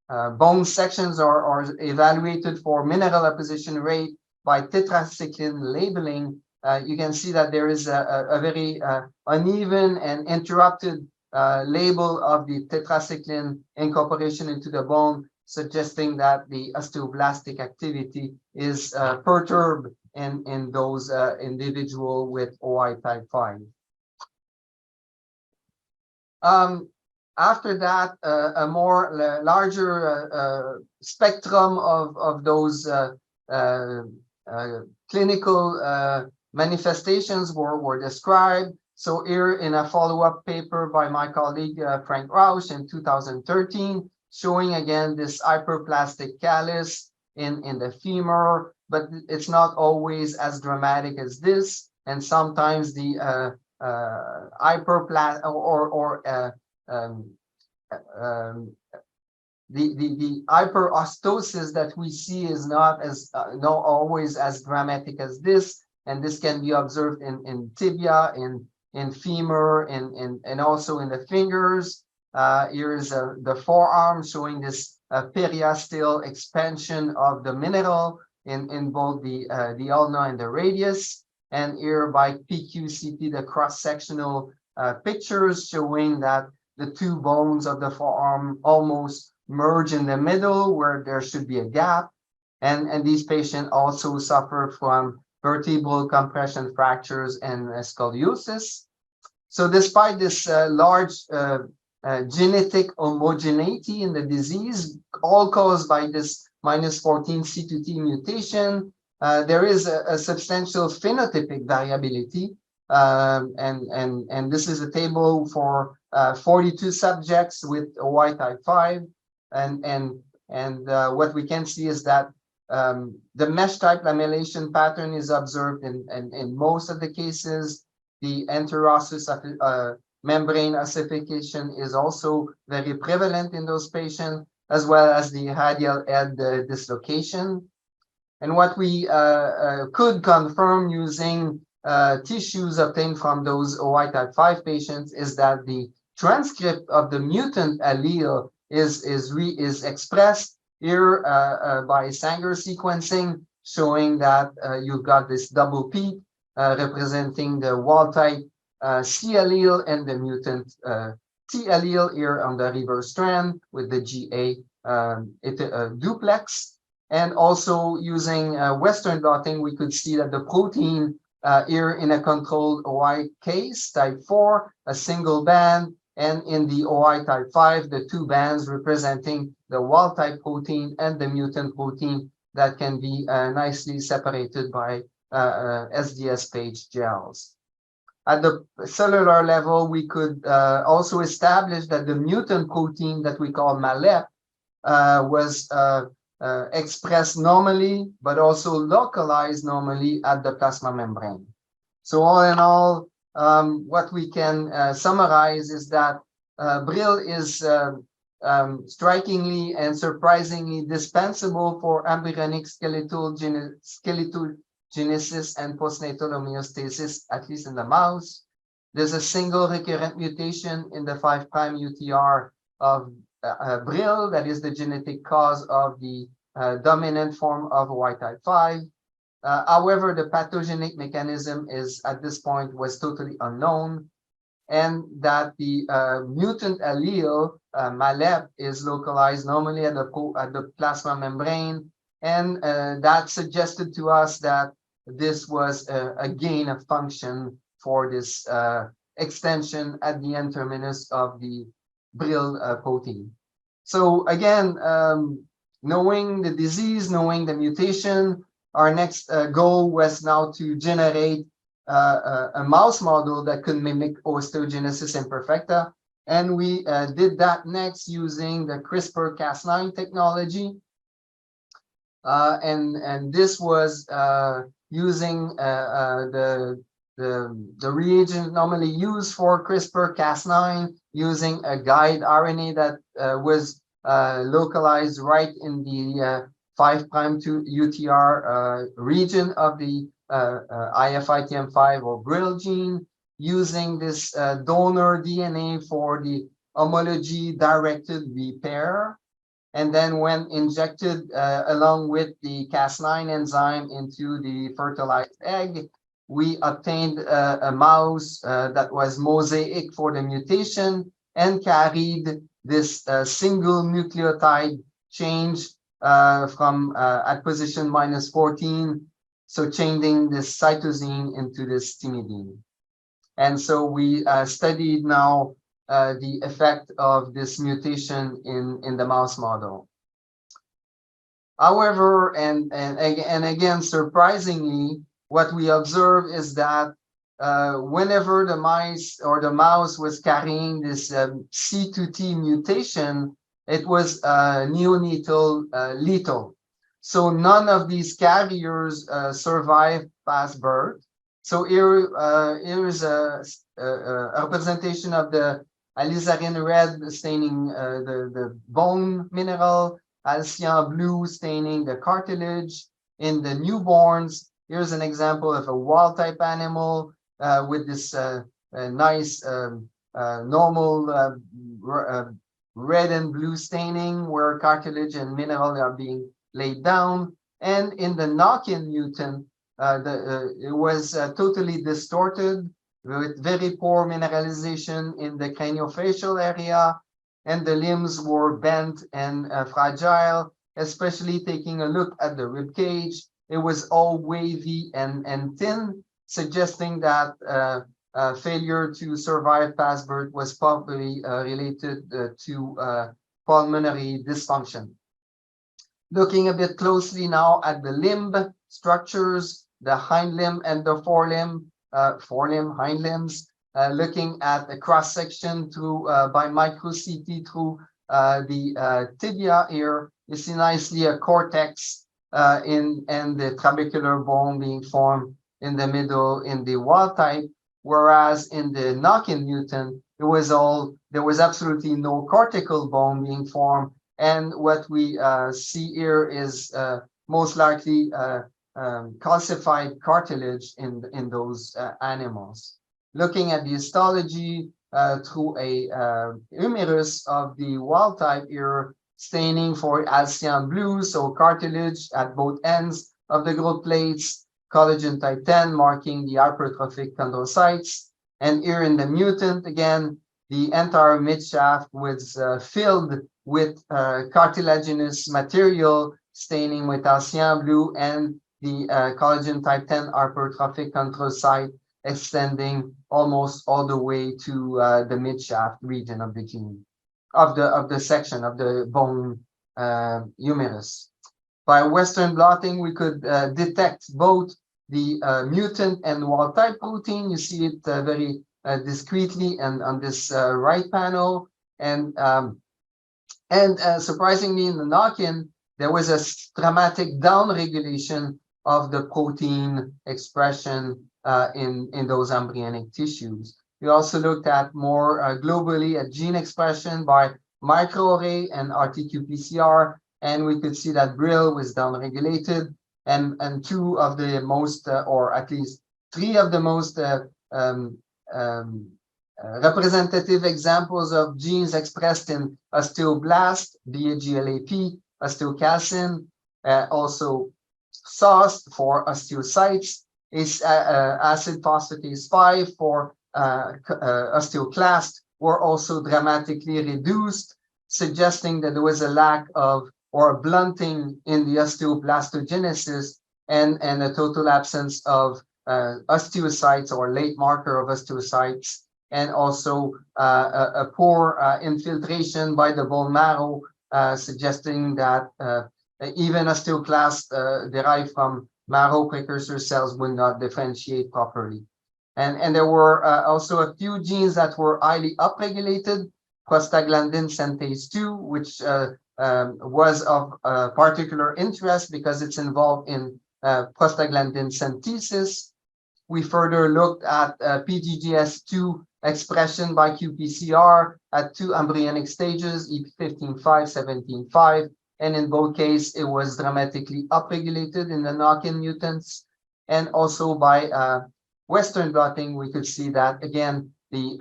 bone sections are evaluated for mineral apposition rate by tetracycline labeling, you can see that there is a very uneven and interrupted label of the tetracycline incorporation into the bone, suggesting that the osteoblastic activity is perturbed in those individuals with OI type 5. After that, a more larger spectrum of those clinical manifestations were described. So here in a follow-up paper by my colleague Frank Rausch in 2013, showing again this hyperplastic callus in the femur, but it's not always as dramatic as this. And sometimes the the hyperostosis that we see is not always as dramatic as this, and this can be observed in tibia, in femur, and also in the fingers. Here is the forearm showing this periosteal expansion of the mineral in both the ulna and the radius. And here by PQCT, the cross-sectional pictures showing that the two bones of the forearm almost merge in the middle where there should be a gap. And these patients also suffer from vertebral compression fractures and scoliosis. So despite this large genetic homogeneity in the disease, all caused by this -14 C2T mutation, there is a substantial phenotypic variability. And this is a table for 42 subjects with OI type 5. And what we can see is that the mesh type lamellation pattern is observed in most of the cases. The anterosseous membrane ossification is also very prevalent in those patients, as well as the radial head dislocation. And what we could confirm using tissues obtained from those OI type 5 patients is that the transcript of the mutant allele is expressed here by Sanger sequencing, showing that you've got this double peak representing the wild type C allele and the mutant T allele here on the reverse strand with the GA duplex. And also using Western blotting, we could see that the protein here in a controlled OI case, type 4, a single band, and in the OI type 5, the two bands representing the wild type protein and the mutant protein that can be nicely separated by SDS page gels. At the cellular level, we could also establish that the mutant protein that we call MLIS was expressed normally, but also localized normally at the plasma membrane. So all in all, what we can summarize is that Brill is strikingly and surprisingly dispensable for embryonic skeletal genesis and postnatal homeostasis, at least in the mouse. There's a single recurrent mutation in the 5' UTR of Brill, that is the genetic cause of the dominant form of Y type 5. However, the pathogenic mechanism is at this point was totally unknown, and that the mutant allele, MALEP, is localized normally at the plasma membrane, and that suggested to us that this was a gain of function for this extension at the N-terminus of the Brill protein. So again, knowing the disease, knowing the mutation, our next goal was now to generate a mouse model that could mimic osteogenesis imperfecta. And we did that next using the CRISPR-Cas9 technology. And this was using the reagent normally used for CRISPR-Cas9, using a guide RNA that was localized right in the 5' to UTR region of the IFITM5 or Brill gene, using this donor DNA for the homology-directed repair. And then when injected along with the Cas9 enzyme into the fertilized egg, we obtained a mouse that was mosaic for the mutation and carried this single nucleotide change from at position -14, so changing this cytosine into this thymidine. And so we studied now the effect of this mutation in the mouse model. However, and again, surprisingly, what we observe is that whenever the mice or the mouse was carrying this C2T mutation, it was neonatal lethal. So none of these carriers survived past birth. So here is a representation of the alizarin red staining the bone mineral, alcyan blue staining the cartilage. In the newborns, here's an example of a wild-type animal with this nice normal red and blue staining where cartilage and mineral are being laid down. And in the knock-in mutant, it was totally distorted with very poor mineralization in the craniofacial area, and the limbs were bent and fragile, especially taking a look at the rib cage. It was all wavy and thin, suggesting that failure to survive past birth was probably related to pulmonary dysfunction. Looking a bit closely now at the limb structures, the hind limb and the forelimb, hind limbs, looking at the cross section through by micro CT through the tibia here, you see nicely a cortex and the trabecular bone being formed in the middle in the wild type, whereas in the knock-in mutant, there was absolutely no cortical bone being formed. And what we see here is most likely calcified cartilage in those animals. Looking at the histology through a humerus of the wild type here, staining for alcyan blue, so cartilage at both ends of the growth plates, collagen type 10 marking the hypertrophic chondrocytes. And here in the mutant, again, the entire midshaft was filled with cartilaginous material, staining with alcyan blue and the collagen type 10 hypertrophic chondrocyte extending almost all the way to the midshaft region of the gene, of the section of the bone humerus. By Western blotting, we could detect both the mutant and wild type protein. You see it very discreetly and on this right panel. And surprisingly, in the knock-in, there was a dramatic downregulation of the protein expression in those embryonic tissues. We also looked at more globally at gene expression by microarray and RT-qPCR, and we could see that Brill was downregulated, and two of the most, or at least three of the most representative examples of genes expressed in osteoblast, BAGLAP, osteocalcin, also SOS for osteocytes, is acid phosphatase 5 for osteoclast were also dramatically reduced, suggesting that there was a lack of or a blunting in the osteoblastogenesis and a total absence of osteocytes or late marker of osteocytes, and also a poor infiltration by the bone marrow, suggesting that even osteoclasts derived from marrow precursor cells will not differentiate properly. And there were also a few genes that were highly upregulated, prostaglandin synthase 2, which was of particular interest because it's involved in prostaglandin synthesis. We further looked at PGGS2 expression by qPCR at 2 embryonic stages, E15.5, 17.5, and in both cases, it was dramatically upregulated in the knock-in mutants. And also by Western blotting, we could see that, again, the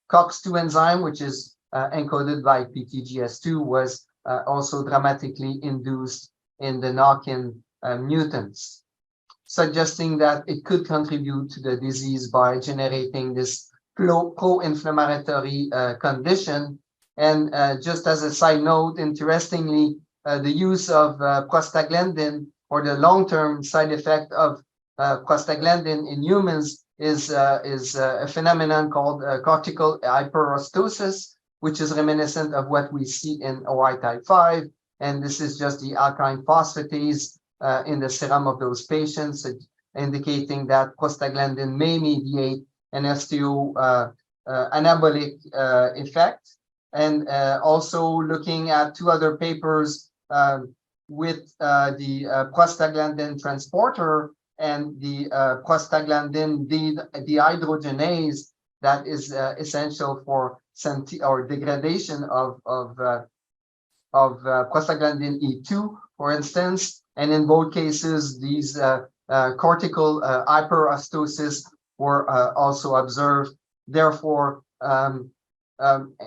COX-2 enzyme, which is encoded by PTGS2, was also dramatically induced in the knock-in mutants, suggesting that it could contribute to the disease by generating this pro-inflammatory condition. And just as a side note, interestingly, the use of prostaglandin, or the long-term side effect of prostaglandin in humans, is a phenomenon called cortical hyperostosis, which is reminiscent of what we see in OI type 5. And this is just the alkaline phosphatase in the serum of those patients, indicating that prostaglandin may mediate an anabolic effect. And also looking at 2 other papers with the prostaglandin transporter and the prostaglandin dehydrogenase that is essential for degradation of prostaglandin E2, for instance. And in both cases, these cortical hyperostosis were also observed, therefore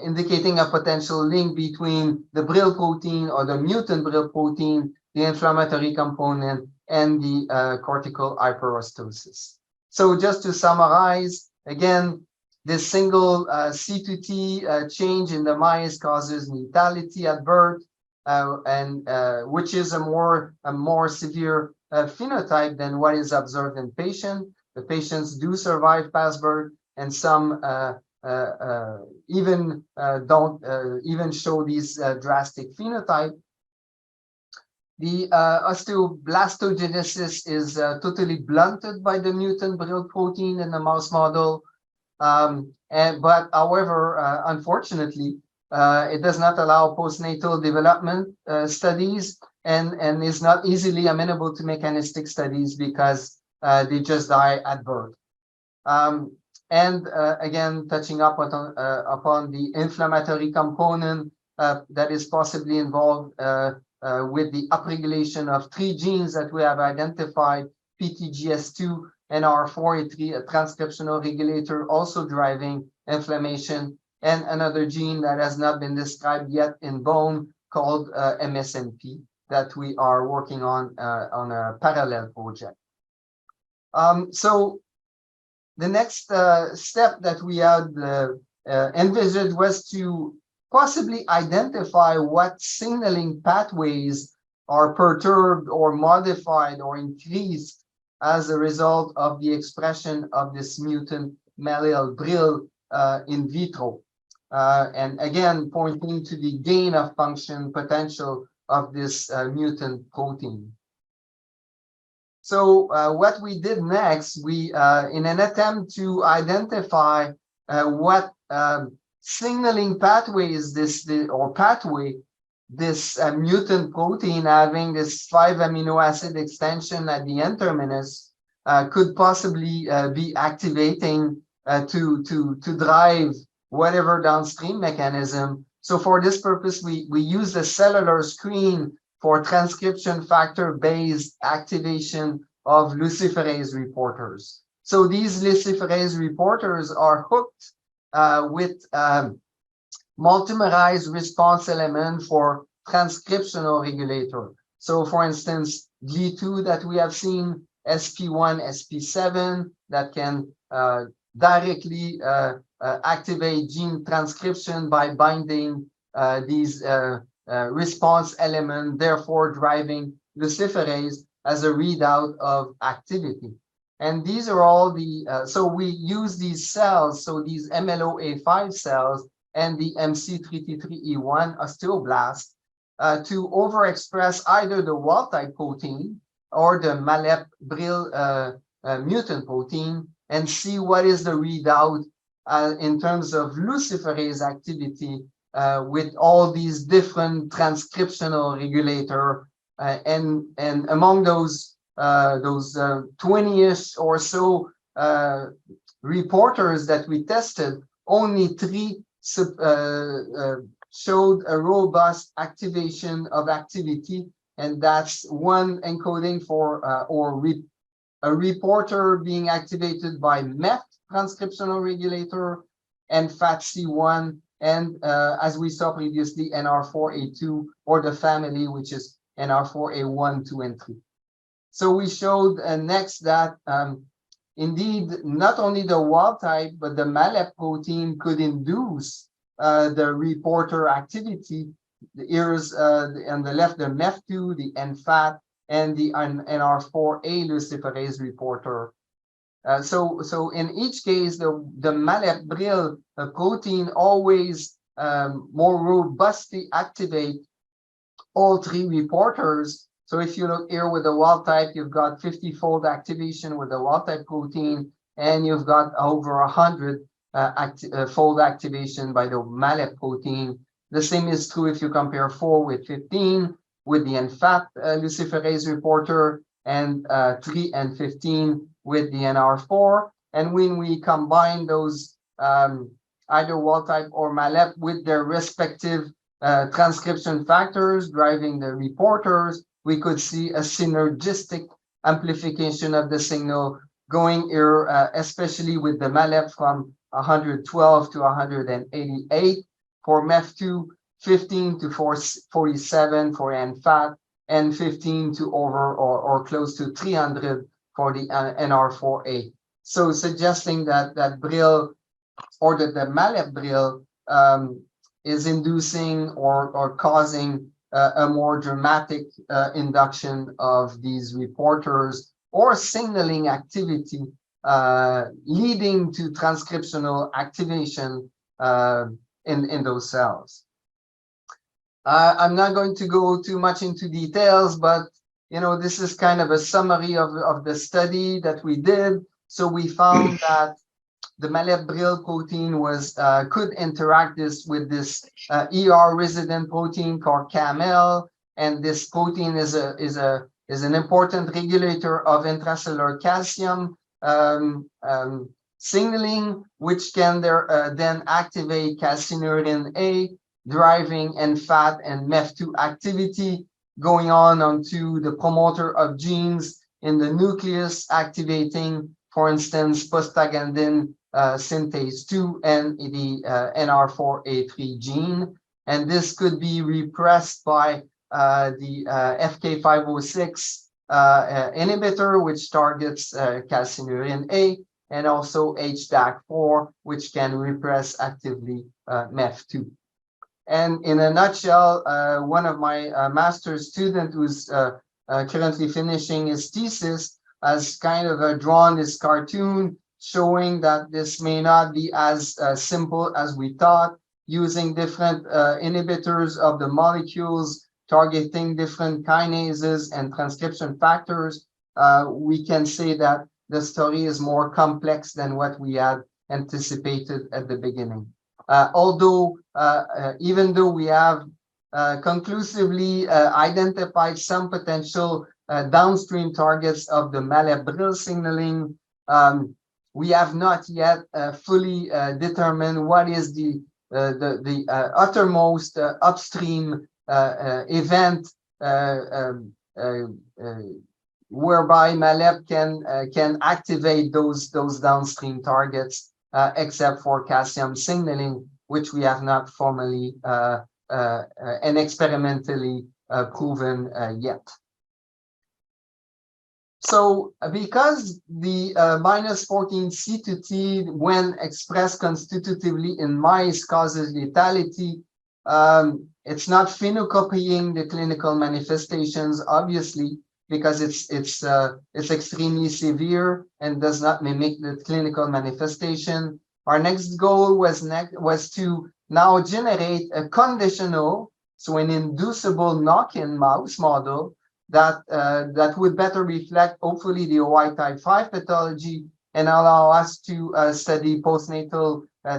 indicating a potential link between the Brill protein or the mutant Brill protein, the inflammatory component, and the cortical hyperostosis. So just to summarize, again, this single C2T change in the mice causes mortality at birth, and which is a more severe phenotype than what is observed in patients. The patients do survive past birth, and some even don't even show these drastic phenotype. The osteoblastogenesis is totally blunted by the mutant Brill protein in the mouse model. But however, unfortunately, it does not allow postnatal development studies, and is not easily amenable to mechanistic studies because they just die at birth. Again, touching up upon the inflammatory component that is possibly involved with the upregulation of 3 genes that we have identified, PTGS2 and R4A3, a transcriptional regulator also driving inflammation, and another gene that has not been described yet in bone called MSNP that we are working on a parallel project. So the next step that we had envisaged was to possibly identify what signaling pathways are perturbed or modified or increased as a result of the expression of this mutant malleal Brill in vitro. And again, pointing to the gain of function potential of this mutant protein. So what we did next, we, in an attempt to identify what signaling pathway is this, this mutant protein having this 5 amino acid extension at the N-terminus could possibly be activating to drive whatever downstream mechanism. So for this purpose, we use the cellular screen for transcription factor-based activation of luciferase reporters. So these luciferase reporters are hooked with multimerized response element for transcriptional regulator. So for instance, G2 that we have seen, SP1, SP7 that can directly activate gene transcription by binding these response element, therefore driving luciferase as a readout of activity. And these are all the, so we use these cells, so these MLOA5 cells and the MC3T3E1 osteoblast to overexpress either the wild type protein or the MALEP Brill mutant protein, and see what is the readout in terms of luciferase activity with all these different transcriptional regulator, and among those 20-ish or so reporters that we tested, only 3 showed a robust activation of activity, and that's one encoding for a reporter being activated by MEF transcriptional regulator and FATC1, and as we saw previously, NR4A2 or the family, which is NR4A1, 2, and 3. So we showed next that indeed not only the wild type but the MLIS protein could induce the reporter activity. Here's on the left the MEF2, the NFAT, and the NR4A luciferase reporter. So in each case, the MLIS protein always more robustly activate all 3 reporters. So if you look here with the wild type, you've got 50-fold activation with the wild type protein, and you've got over 100-fold activation by the MLIS protein. The same is true if you compare 4 with 15 with the NFAT luciferase reporter, and 3 and 15 with the NR4. And when we combine those either wild type or MLIS with their respective transcription factors driving the reporters, we could see a synergistic amplification of the signal going here, especially with the MLIS from 112 to 188 for MEF2, 15 to 47 for NFAT, and 15 to over or close to 300 for the NR4A. So suggesting that Brill, or that the MLIS Brill is inducing or causing a more dramatic induction of these reporters or signaling activity, leading to transcriptional activation in those cells. I'm not going to go too much into details, but this is kind of a summary of the study that we did. So we found that the MLIS Brill protein could interact with this ER resident protein called CAML, and this protein is an important regulator of intracellular calcium signaling, which can then activate calcineurin A, driving NFAT and MEF2 activity, going on onto the promoter of genes in the nucleus, activating, for instance, prostaglandin synthase 2 and the NR4A3 gene. And this could be repressed by the FK506 inhibitor, which targets calcineurin A, and also HDAC4, which can repress actively MEF2. And in a nutshell, one of my master's student who's currently finishing his thesis has kind of drawn this cartoon showing that this may not be as simple as we thought, using different inhibitors of the molecules, targeting different kinases and transcription factors. We can say that the story is more complex than what we had anticipated at the beginning. Although, even though we have conclusively identified some potential downstream targets of the MLIS Brill signaling, we have not yet fully determined what is the uttermost upstream event whereby MLIS can activate those downstream targets, except for calcium signaling, which we have not formally and experimentally proven yet. So because the -14C2T, when expressed constitutively in mice, causes lethality, it's not phenocopying the clinical manifestations, obviously, because it's extremely severe and does not mimic the clinical manifestation. Our next goal was to now generate a conditional, so an inducible knock-in mouse model that would better reflect, hopefully, the OI type 5 pathology and allow us to study postnatal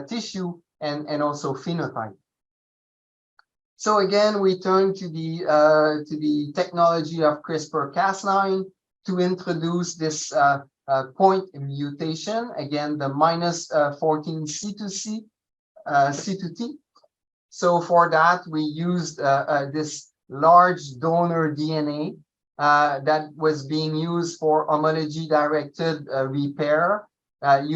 tissue and also phenotype. So again, we turn to the technology of CRISPR-Cas9 to introduce this point mutation, again, the -14 C2C, C2T. So for that, we used this large donor DNA that was being used for homology-directed repair,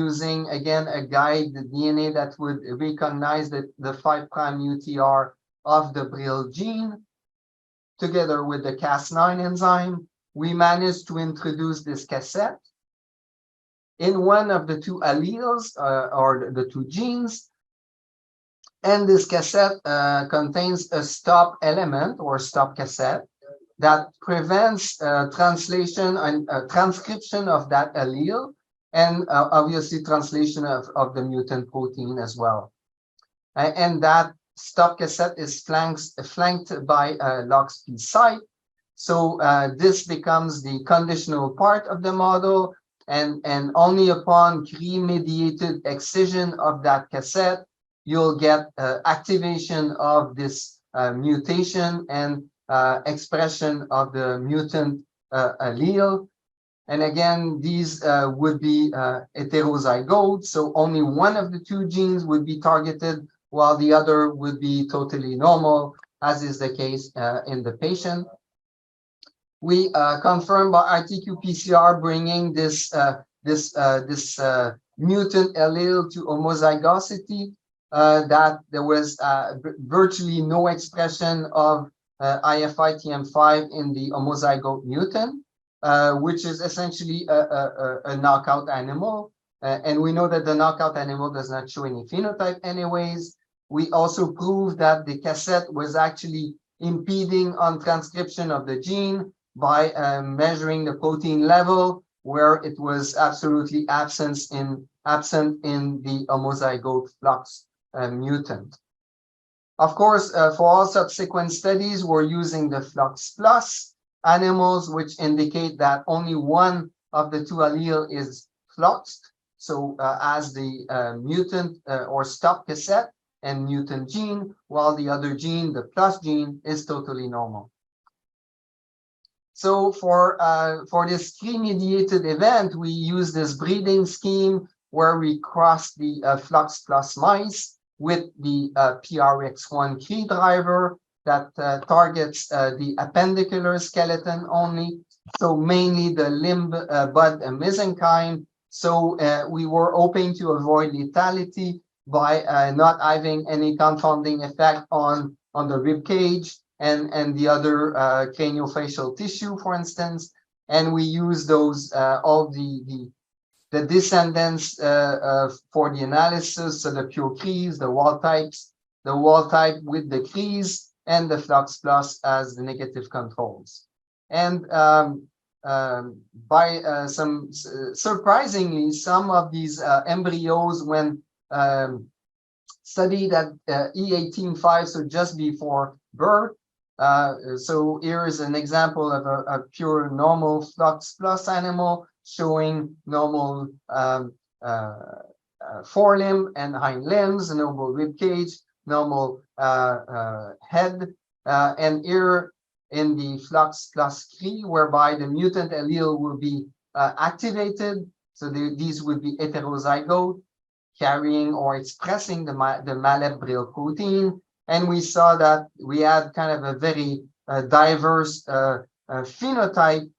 using, again, a guide DNA that would recognize the 5' UTR of the Brill gene. Together with the Cas9 enzyme, we managed to introduce this cassette in one of the two alleles, or the two genes. And this cassette contains a stop element or stop cassette that prevents translation and transcription of that allele, and obviously translation of the mutant protein as well. And that stop cassette is flanked by a LOXP site. So this becomes the conditional part of the model, and only upon Cre-mediated excision of that cassette, you'll get activation of this mutation and expression of the mutant allele. And again, these would be heterozygote, so only one of the two genes would be targeted, while the other would be totally normal, as is the case in the patient. We confirmed by RT-qPCR bringing this mutant allele to homozygosity, that there was virtually no expression of IFI-TM5 in the homozygote mutant, which is essentially a knockout animal. And we know that the knockout animal does not show any phenotype anyways. We also proved that the cassette was actually impeding on transcription of the gene by measuring the protein level, where it was absolutely absent in the homozygote flux mutant. Of course, for all subsequent studies, we're using the flux plus animals, which indicate that only one of the two allele is fluxed. So as the mutant or stop cassette and mutant gene, while the other gene, the plus gene, is totally normal. So for this Cre-mediated event, we use this breeding scheme where we cross the flux plus mice with the PRX1 Cre driver that targets the appendicular skeleton only, so mainly the limb, bud, and mesenchyme. So we were hoping to avoid lethality by not having any confounding effect on the rib cage and the other craniofacial tissue, for instance. And we use those all the descendants for the analysis, so the pure Cres, the wild types, the wild type with the Cres, and the flux plus as the negative controls. And surprisingly, some of these embryos, when studied at E18.5, so just before birth. So here is an example of a pure normal flux plus animal showing normal forelimb and hind limbs, normal rib cage, normal head, and here in the flux plus Cre, whereby the mutant allele will be activated. So these would be heterozygote, carrying or expressing the Mallet-Brill protein. And we saw that we had kind of a very diverse phenotype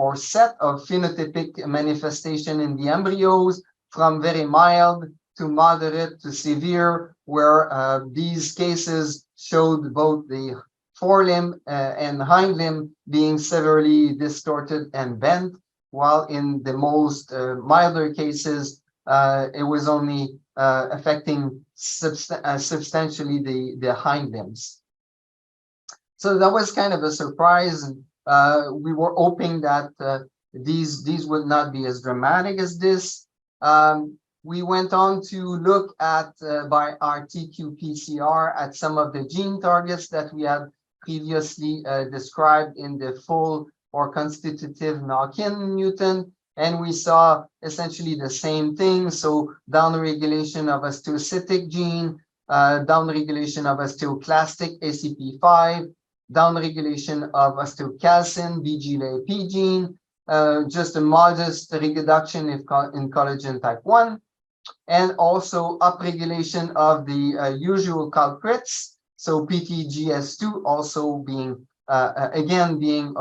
or set of phenotypic manifestation in the embryos, from very mild to moderate to severe, where these cases showed both the forelimb and hind limb being severely distorted and bent, while in the most milder cases, it was only affecting substantially the hind limbs. So that was kind of a surprise. We were hoping that these would not be as dramatic as this. We went on to look at, by RT-qPCR, at some of the gene targets that we had previously described in the full or constitutive knock-in mutant. And we saw essentially the same thing. So downregulation of osteocytic gene, downregulation of osteoclastic ACP5, downregulation of osteocalcin, BGLAP gene, just a modest reduction in collagen type 1, and also upregulation of the usual culprits. So PTGS2 also being, again, being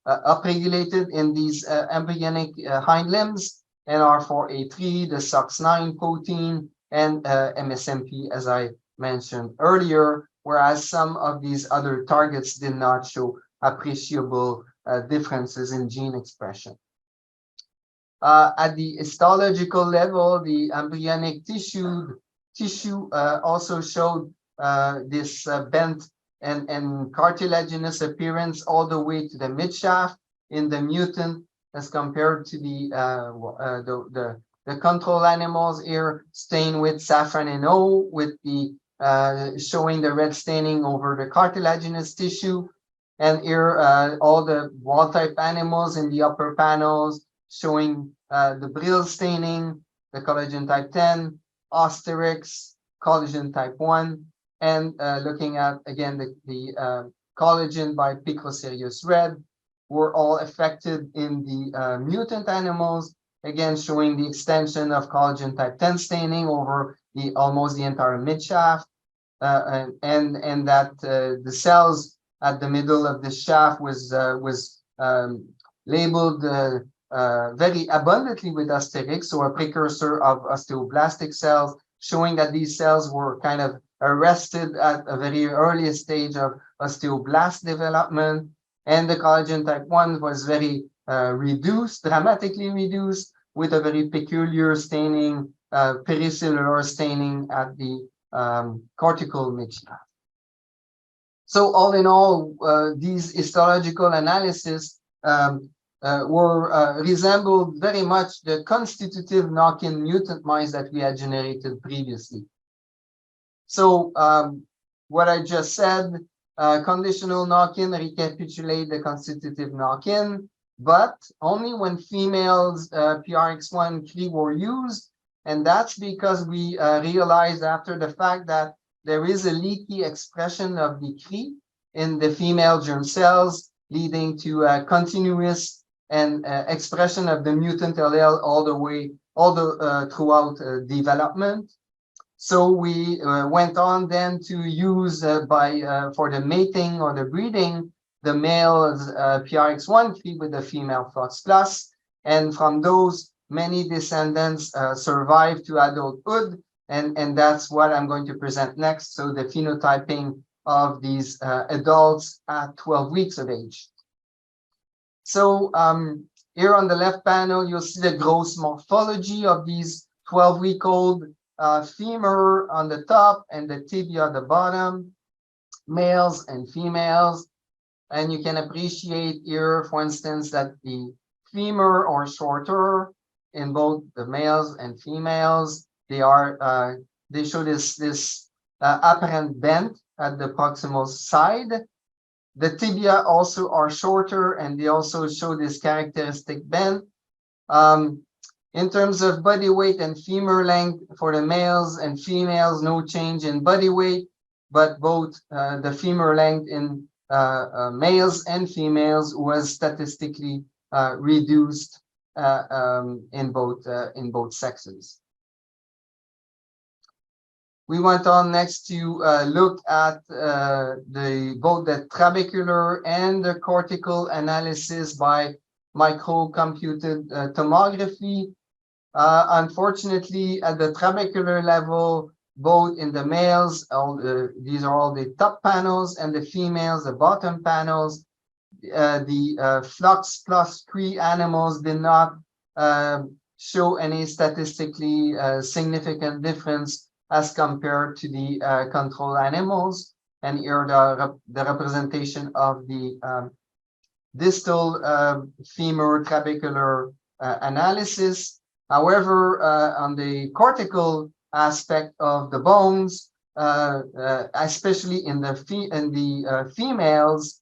upregulated in these embryonic hind limbs, NR4A3, the SOX9 protein, and MSMP, as I mentioned earlier, whereas some of these other targets did not show appreciable differences in gene expression. At the histological level, the embryonic tissue also showed this bent and cartilaginous appearance all the way to the midshaft in the mutant, as compared to the control animals here stained with safran NO, with the showing the red staining over the cartilaginous tissue. And here all the wild type animals in the upper panels showing the Brill staining, the collagen type 10, Osterix, collagen type 1, and looking at, again, the collagen by Picrocerius red, were all affected in the mutant animals, again showing the extension of collagen type 10 staining over almost the entire midshaft, and that the cells at the middle of the shaft was labeled very abundantly with Osterix, so a precursor of osteoblastic cells, showing that these cells were kind of arrested at a very early stage of osteoblast development, and the collagen type 1 was very reduced, dramatically reduced, with a very peculiar staining, pericellular staining at the cortical midshaft. So all in all, these histological analyses resembled very much the constitutive knock-in mutant mice that we had generated previously. So what I just said, conditional knock-in recapitulate the constitutive knock-in, but only when females PRX1 Cre were used, and that's because we realized after the fact that there is a leaky expression of the Cre in the female germ cells, leading to continuous and expression of the mutant allele throughout development. So we went on then to use for the mating or the breeding, the male's PRX1 Cre with the female FOX+, and from those many descendants survived to adulthood, and that's what I'm going to present next. So the phenotyping of these adults at 12 weeks of age. So here on the left panel, you'll see the gross morphology of these 12-week-old femur on the top and the tibia at the bottom, males and females. And you can appreciate here, for instance, that the femur are shorter in both the males and females. They show this apparent bend at the proximal side. The tibia also are shorter, and they also show this characteristic bend. In terms of body weight and femur length for the males and females, no change in body weight, but both the femur length in males and females was statistically reduced in both sexes. We went on next to look at both the trabecular and the cortical analysis by microcomputed tomography. Unfortunately, at the trabecular level, both in the males, these are all the top panels, and the females, the bottom panels, the Flux plus Cre animals did not show any statistically significant difference as compared to the control animals. And here the representation of the distal femur trabecular analysis. However, on the cortical aspect of the bones, especially in the females,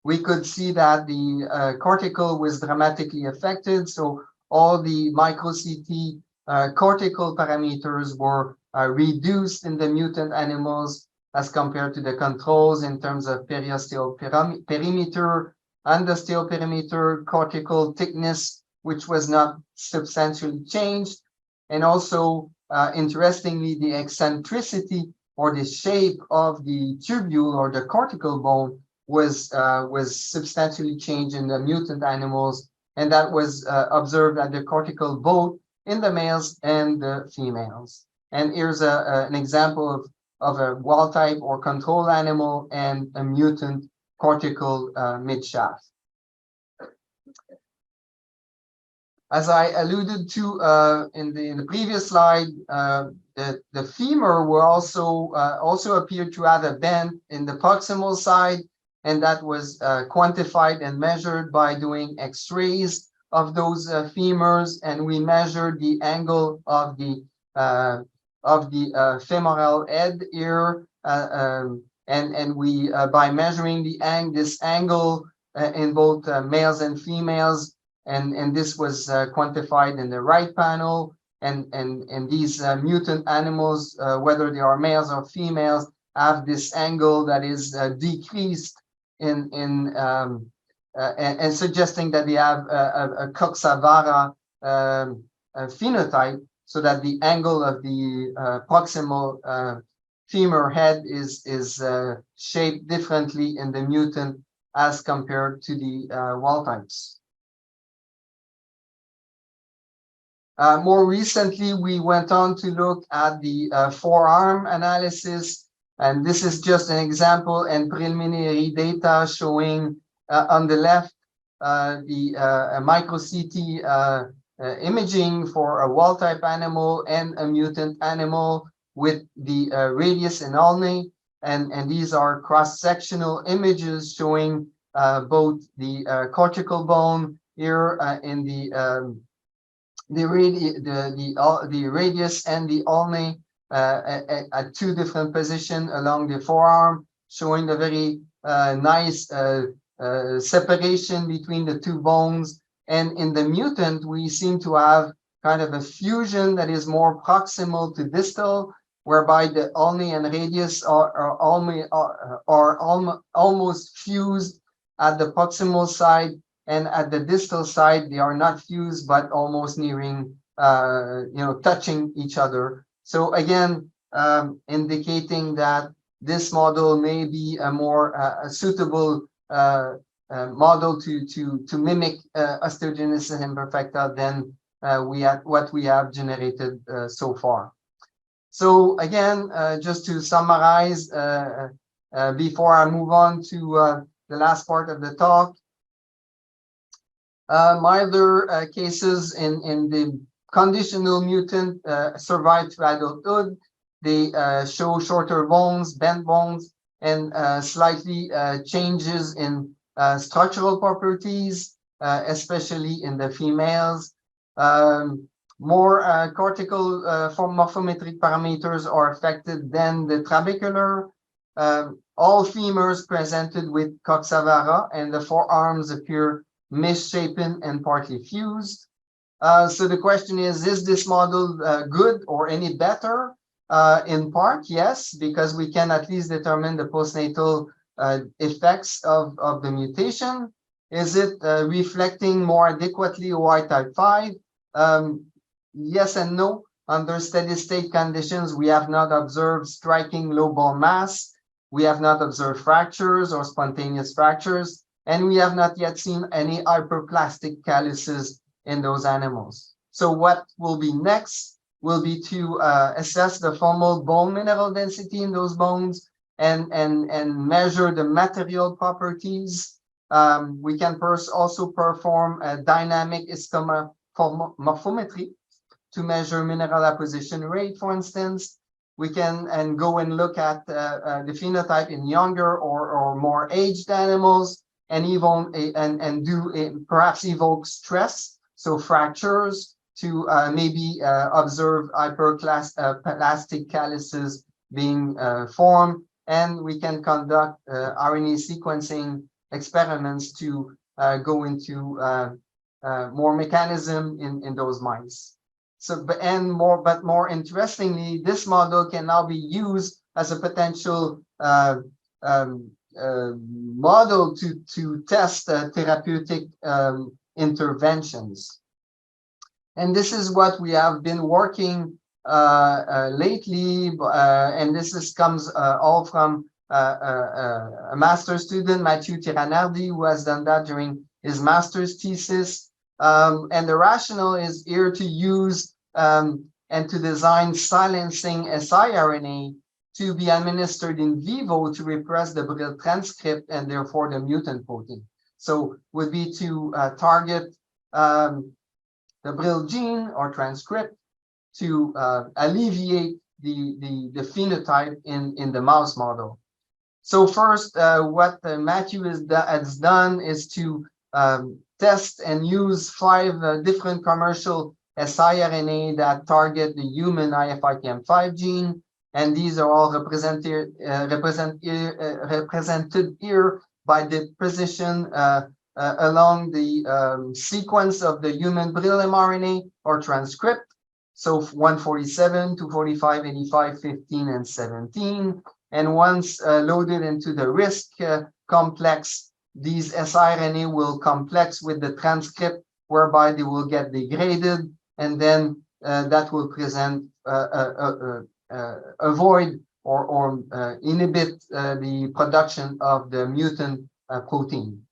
we could see that the cortical was dramatically affected. So all the micro-CT cortical parameters were reduced in the mutant animals as compared to the controls in terms of periosteal perimeter, endosteal perimeter, cortical thickness, which was not substantially changed. And also, interestingly, the eccentricity or the shape of the tubule or the cortical bone was substantially changed in the mutant animals, and that was observed at the cortical both in the males and the females. And here's an example of a wild type or control animal and a mutant cortical midshaft. As I alluded to in the previous slide, the femur will also appear to have a bend in the proximal side, and that was quantified and measured by doing X-rays of those femurs, and we measured the angle of the femoral head here, and we by measuring this angle in both males and females, and this was quantified in the right panel, and these mutant animals, whether they are males or females, have this angle that is decreased and suggesting that they have a Coxa-Vara phenotype, so that the angle of the proximal femur head is shaped differently in the mutant as compared to the wild types. More recently, we went on to look at the forearm analysis, and this is just an example and preliminary data showing on the left the micro-CT imaging for a wild-type animal and a mutant animal with the radius and ulnae, and these are cross-sectional images showing both the cortical bone here in the radius and the ulnae at two different positions along the forearm, showing the very nice separation between the two bones. And in the mutant, we seem to have kind of a fusion that is more proximal to distal, whereby the ulnae and radius are almost fused at the proximal side, and at the distal side, they are not fused, but almost nearing, touching each other. So again, indicating that this model may be a more suitable model to mimic osteogenesis imperfecta than what we have generated so far. So again, just to summarize, before I move on to the last part of the talk, milder cases in the conditional mutant survive to adulthood. They show shorter bones, bent bones, and slightly changes in structural properties, especially in the females. More cortical morphometric parameters are affected than the trabecular. All femurs presented with Coxa-Vara, and the forearms appear misshapen and partly fused. So the question is this model good or any better? In part, yes, because we can at least determine the postnatal effects of the mutation. Is it reflecting more adequately Y type 5? Yes and no. Under steady state conditions, we have not observed striking low bone mass. We have not observed fractures or spontaneous fractures, and we have not yet seen any hyperplastic calluses in those animals. So what will be next will be to assess the formal bone mineral density in those bones and measure the material properties. We can also perform a dynamic histomorphometry to measure mineral apposition rate, for instance. We can go and look at the phenotype in younger or more aged animals, and even perhaps evoke stress, so fractures, to maybe observe hyperplastic calluses being formed. And we can conduct RNA sequencing experiments to go into more mechanism in those mice. So, but more interestingly, this model can now be used as a potential model to test therapeutic interventions. And this is what we have been working lately, and this comes all from a master's student, Mathieu Tiranardi, who has done that during his master's thesis. And the rationale is here to use and to design silencing siRNA to be administered in vivo to repress the Brill transcript and therefore the mutant protein. So would be to target the Brill gene or transcript to alleviate the phenotype in the mouse model. So first, what Matthew has done is to test and use 5 different commercial siRNA that target the human IFITM5 gene, and these are all represented here by the position along the sequence of the human Brill mRNA or transcript. So 147, 245, 85, 15, and 17. And once loaded into the RISC complex, these siRNA will complex with the transcript, whereby they will get degraded, and then that will present avoid or inhibit the production of the mutant protein.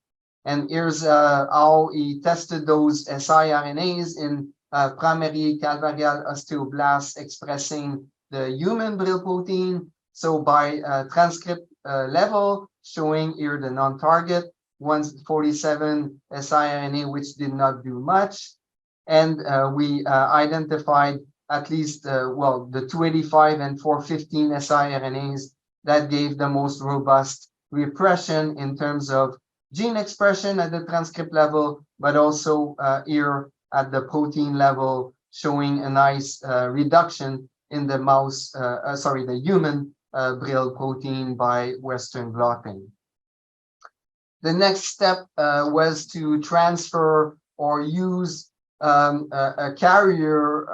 And here's how he tested those siRNAs in primary calvarial osteoblasts expressing the human Brill protein. So by transcript level, showing here the non-target, 147 siRNA, which did not do much. And we identified at least, the 285 and 415 siRNAs that gave the most robust repression in terms of gene expression at the transcript level, but also here at the protein level, showing a nice reduction in the mouse, the human Brill protein by Western blotting. The next step was to transfer or use a carrier,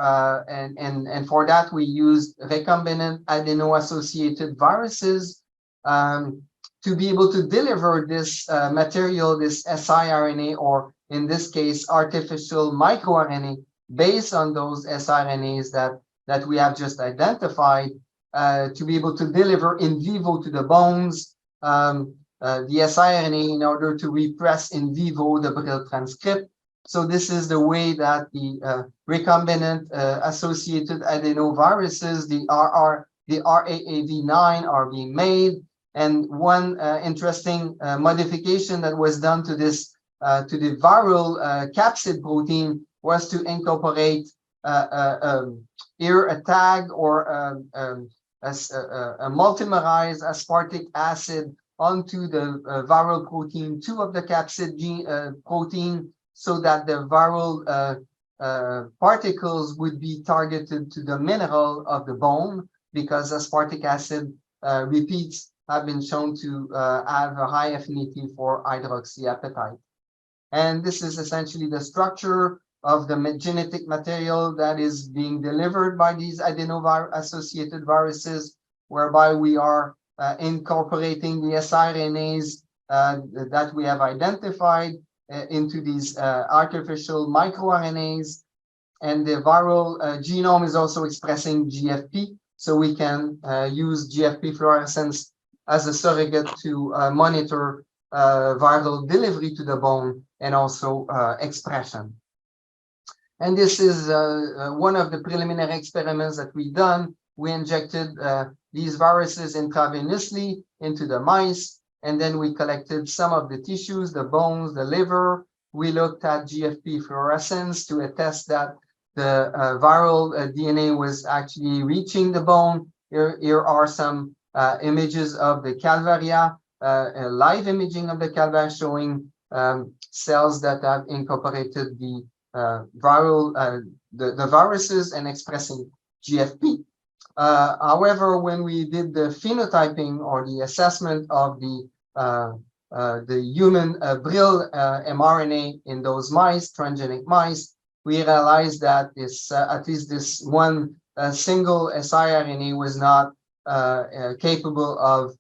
and for that we used recombinant adeno-associated viruses to be able to deliver this material, this siRNA, or in this case, artificial microRNA, based on those siRNAs that we have just identified, to be able to deliver in vivo to the bones the siRNA in order to repress in vivo the Brill transcript. So this is the way that the recombinant associated adenoviruses, the RAAV9, are being made. And one interesting modification that was done to this to the viral capsid protein was to incorporate here a tag or a multimerized aspartic acid onto the viral protein 2 of the capsid gene protein, so that the viral particles would be targeted to the mineral of the bone, because aspartic acid repeats have been shown to have a high affinity for hydroxyapatite. And this is essentially the structure of the genetic material that is being delivered by these adeno-associated viruses, whereby we are incorporating the siRNAs that we have identified into these artificial microRNAs. And the viral genome is also expressing GFP, so we can use GFP fluorescence as a surrogate to monitor viral delivery to the bone and also expression. And this is one of the preliminary experiments that we've done. We injected these viruses intravenously into the mice, and then we collected some of the tissues, the bones, the liver. We looked at GFP fluorescence to attest that the viral DNA was actually reaching the bone. Here are some images of the calvaria, live imaging of the calvaria, showing cells that have incorporated the the viruses and expressing GFP. However, when we did the phenotyping or the assessment of the human Brill mRNA in those mice, transgenic mice, we realized that this at least this one single siRNA was not capable of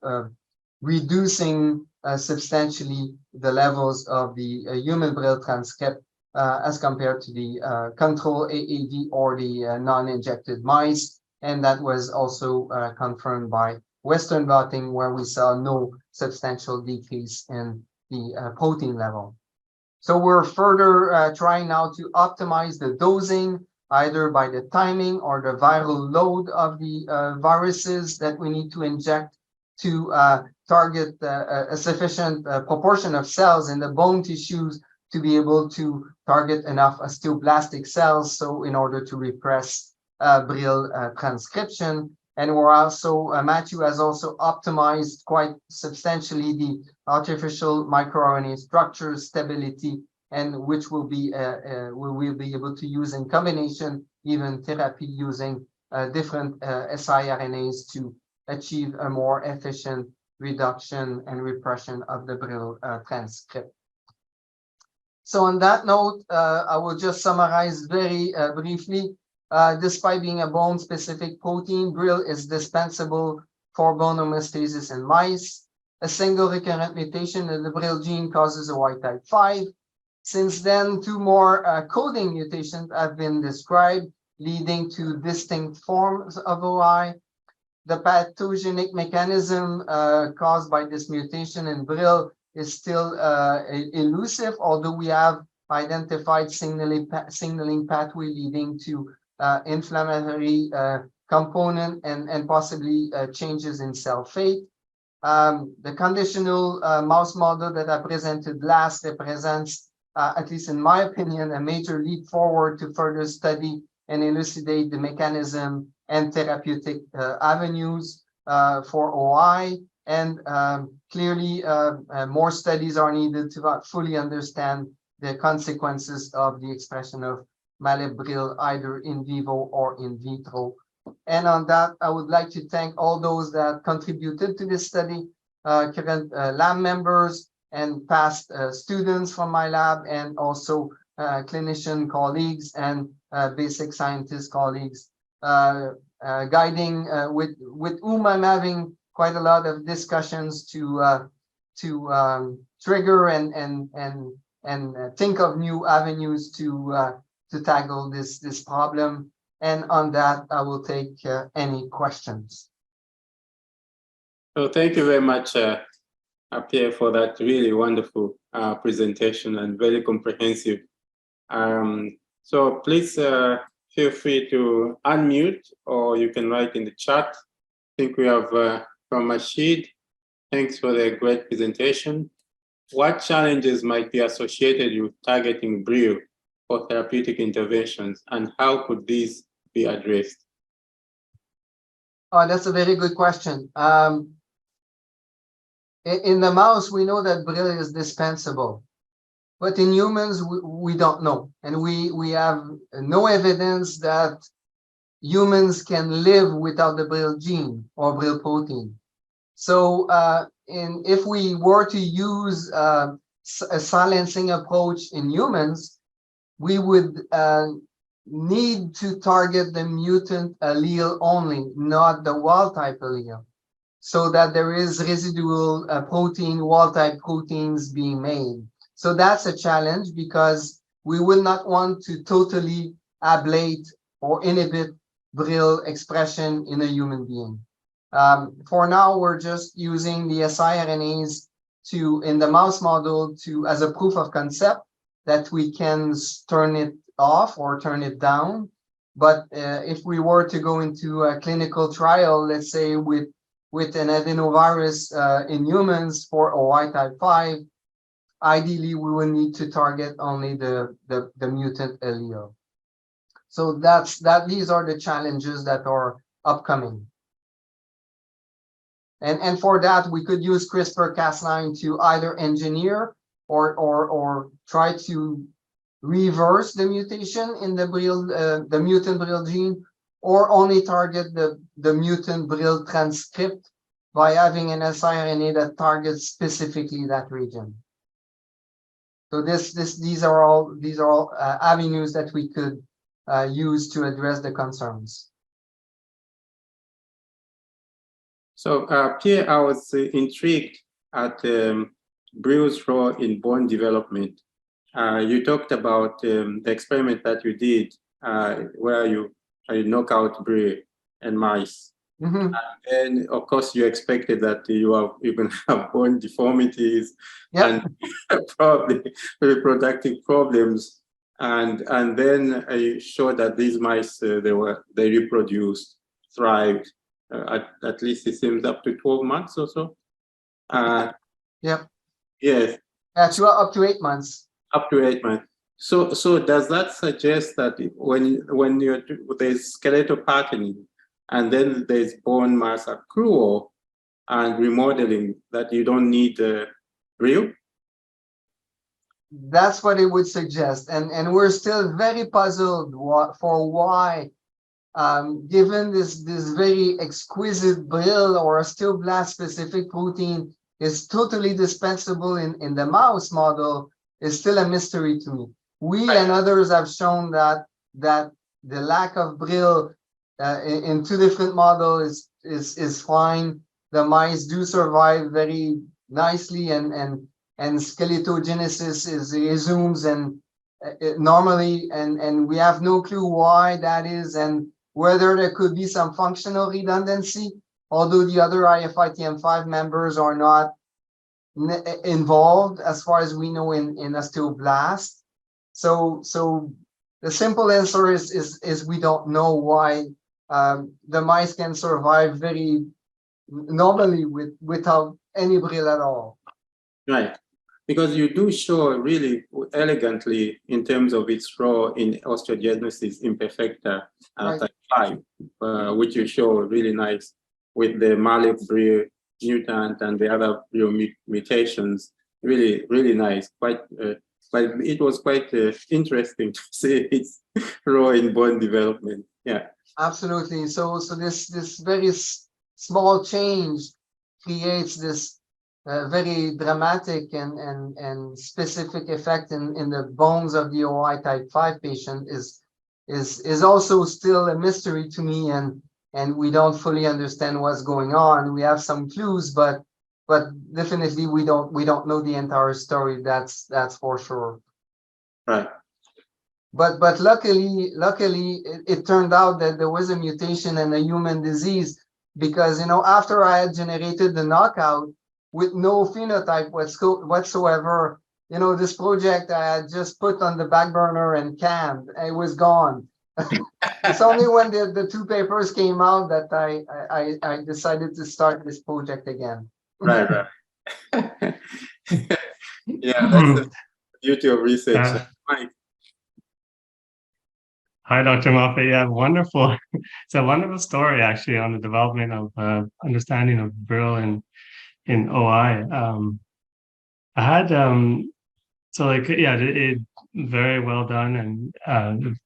reducing substantially the levels of the human Brill transcript as compared to the control AAV or the non-injected mice. And that was also confirmed by Western blotting, where we saw no substantial decrease in the protein level. So we're further trying now to optimize the dosing, either by the timing or the viral load of the viruses that we need to inject to target a sufficient proportion of cells in the bone tissues to be able to target enough osteoblastic cells, so in order to repress Brill transcription. And we're also, Matthew has also optimized quite substantially the artificial microRNA structure stability, and which will be we will be able to use in combination, even therapy using different siRNAs to achieve a more efficient reduction and repression of the Brill transcript. So on that note, I will just summarize very briefly. Despite being a bone-specific protein, Brill is dispensable for bone homeostasis in mice. A single recurrent mutation in the Brill gene causes a Y type 5. Since then, two more coding mutations have been described, leading to distinct forms of OI. The pathogenic mechanism caused by this mutation in Brill is still elusive, although we have identified signaling pathway leading to inflammatory component and possibly changes in cell fate. The conditional mouse model that I presented last represents, at least in my opinion, a major leap forward to further study and elucidate the mechanism and therapeutic avenues for OI. And clearly, more studies are needed to fully understand the consequences of the expression of Brill either in vivo or in vitro. And on that, I would like to thank all those that contributed to this study, current lab members and past students from my lab, and also clinician colleagues and basic scientist colleagues, guiding with whom I'm having quite a lot of discussions to trigger and think of new avenues to tackle this problem. And on that, I will take any questions. So thank you very much, Pierre, for that really wonderful presentation and very comprehensive. So please feel free to unmute, or you can write in the chat. I think we have from Rashid. Thanks for the great presentation. What challenges might be associated with targeting Brill for therapeutic interventions, and how could these be addressed? Oh, that's a very good question. In the mouse, we know that Brill is dispensable, but in humans, we don't know. And we have no evidence that humans can live without the Brill gene or Brill protein. So if we were to use a silencing approach in humans, we would need to target the mutant allele only, not the wild type allele, so that there is residual protein, wild type proteins being made. So that's a challenge, because we will not want to totally ablate or inhibit Brill expression in a human being. For now, we're just using the siRNAs in the mouse model as a proof of concept that we can turn it off or turn it down. But if we were to go into a clinical trial, let's say with an adenovirus in humans for OI type 5, ideally we will need to target only the mutant allele. So these are the challenges that are upcoming. And for that, we could use CRISPR-Cas9 to either engineer or try to reverse the mutation in the mutant Brill gene, or only target the mutant Brill transcript by having an siRNA that targets specifically that region. So these are all avenues that we could use to address the concerns. So Pierre, I was intrigued at Brill's role in bone development. You talked about the experiment that you did where you knock out Brill and mice. Mm-hmm. And of course, you expected that you're going to have bone deformities Yep. and probably reproductive problems. And then you showed that these mice, they reproduced, thrived, at least it seems up to 12 months or so. Yep. Yes. Up to 8 months. Up to 8 months. So does that suggest that when there's skeletal patterning and then there's bone mass accrual and remodeling, that you don't need Brill? That's what it would suggest, and we're still very puzzled for why, given this very exquisite Brill or osteoblast specific protein is totally dispensable in the mouse model, is still a mystery to me. We and others have shown that the lack of Brill in 2 different models is fine. The mice do survive very nicely, and skeletogenesis resumes and normally, and we have no clue why that is, and whether there could be some functional redundancy, although the other IFITM5 members are not involved as far as we know in osteoblast. So the simple answer is we don't know why the mice can survive very normally without any Brill at all. Right, because you do show really elegantly in terms of its role in osteogenesis imperfecta type 5, which you show really nice with the Brill mutant and the other mutations. Really, really nice. But it was quite interesting to see its role in bone development. Yeah, absolutely. So this very small change creates this very dramatic and specific effect in the bones of the OI type 5 patient is also still a mystery to me, and we don't fully understand what's going on. We have some clues, but definitely we don't know the entire story. That's for sure. Right. But luckily it turned out that there was a mutation and a human disease, because after I had generated the knockout with no phenotype whatsoever, this project I had just put on the back burner and canned. It was gone. It's only when the 2 papers came out that I decided to start this project again. Right. Yeah, that's the beauty of research. Mike. Hi, Dr. Moffat. Yeah, wonderful. It's a wonderful story, actually, on the development of understanding of Brill in OI. I had it very well done and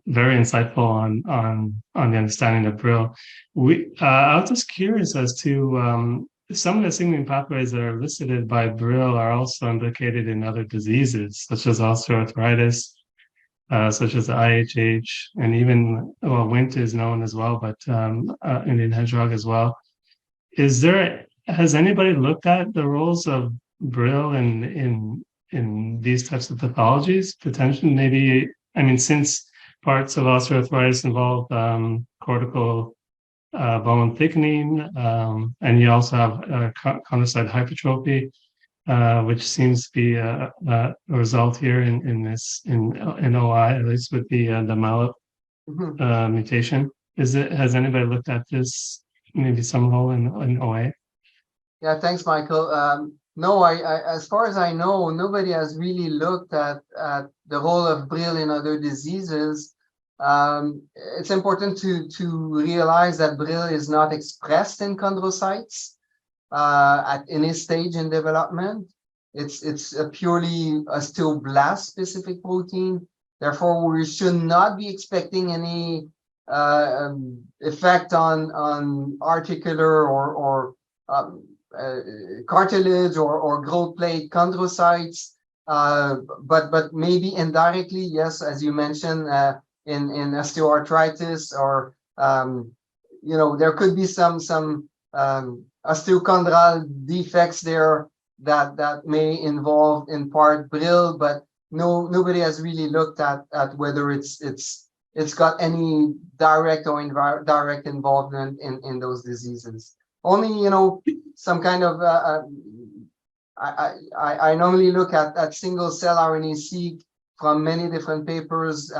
very insightful on the understanding of Brill. I was just curious as to some of the signaling pathways that are elicited by Brill are also implicated in other diseases, such as osteoarthritis, such as the IHH, and even Wnt is known as well, but Indian hedgehog as well. Has anybody looked at the roles of Brill in these types of pathologies? Potentially, maybe, since parts of osteoarthritis involve cortical bone thickening, and you also have chondrocyte hypertrophy, which seems to be a result here in OI, at least with the MLIS mutation. Has anybody looked at this? Maybe some role in OA? Yeah, thanks, Michael. No, as far as I know, nobody has really looked at the role of Brill in other diseases. It's important to realize that Brill is not expressed in chondrocytes at any stage in development. It's a purely osteoblast specific protein. Therefore, we should not be expecting any effect on articular or cartilage or growth plate chondrocytes, but maybe indirectly, yes, as you mentioned, in osteoarthritis, or there could be some osteochondral defects there that may involve in part Brill, but nobody has really looked at whether it's got any direct or indirect involvement in those diseases. Only some kind of I normally look at single cell RNA-seq from many different papers,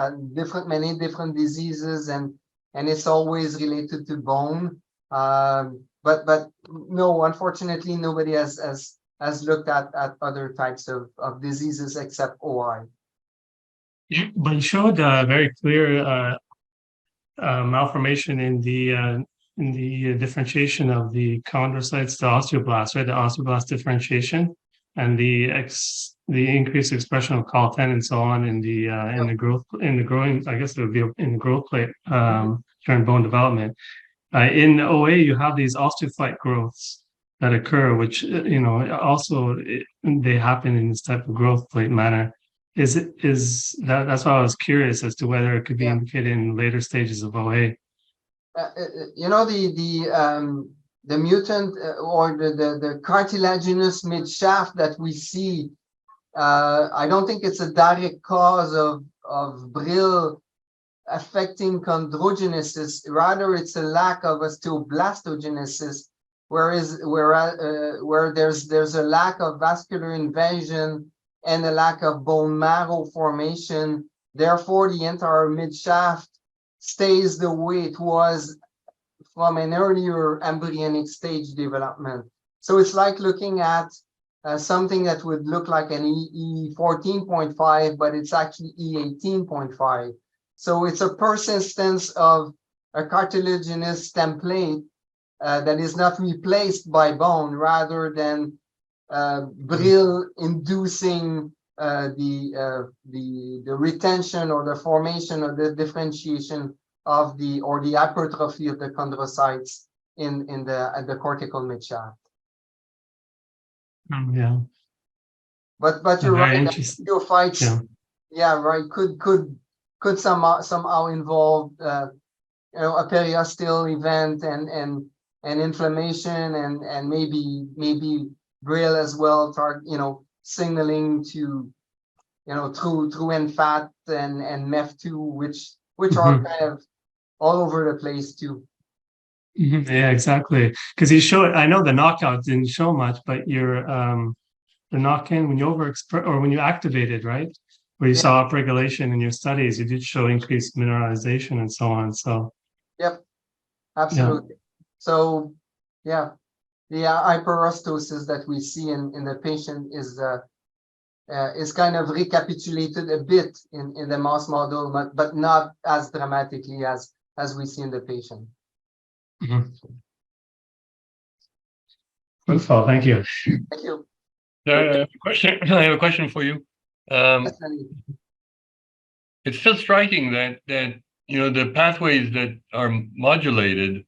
many different diseases, and it's always related to bone. But no, unfortunately, nobody has looked at other types of diseases except OI. But you showed very clear malformation in the differentiation of the chondrocytes to osteoblasts, right? The osteoblast differentiation and the increased expression of COL10 and so on in the growing, I guess it would be in the growth plate during bone development. In OA, you have these osteophyte growths that occur, which also they happen in this type of growth plate manner. That's why I was curious as to whether it could be indicated in later stages of OA. The mutant or the cartilaginous midshaft that we see, I don't think it's a direct cause of Brill affecting chondrogenesis. Rather, it's a lack of osteoblastogenesis, where there's a lack of vascular invasion and a lack of bone marrow formation. Therefore, the entire midshaft stays the way it was from an earlier embryonic stage development. So it's like looking at something that would look like an E14.5, but it's actually E18.5. So it's a persistence of a cartilaginous template that is not replaced by bone, rather than Brill inducing the retention or the formation or the differentiation of the hypertrophy of the chondrocytes at the cortical midshaft. Yeah. But you're right. Osteophytes, right. Could somehow involve a periosteal event and inflammation and maybe Brill as well, signaling to through NFAT and MEF2, which are kind of all over the place too. Yeah, exactly. Because he showed, I know the knockout didn't show much, but your the knock-in, when you when you activated, right, where you saw upregulation in your studies, you did show increased mineralization and so on. So yep, absolutely. So the hyperostosis that we see in the patient is kind of recapitulated a bit in the mouse model, but not as dramatically as we see in the patient. Wonderful, thank you. Thank you. I have a question for you. It's still striking that the pathways that are modulated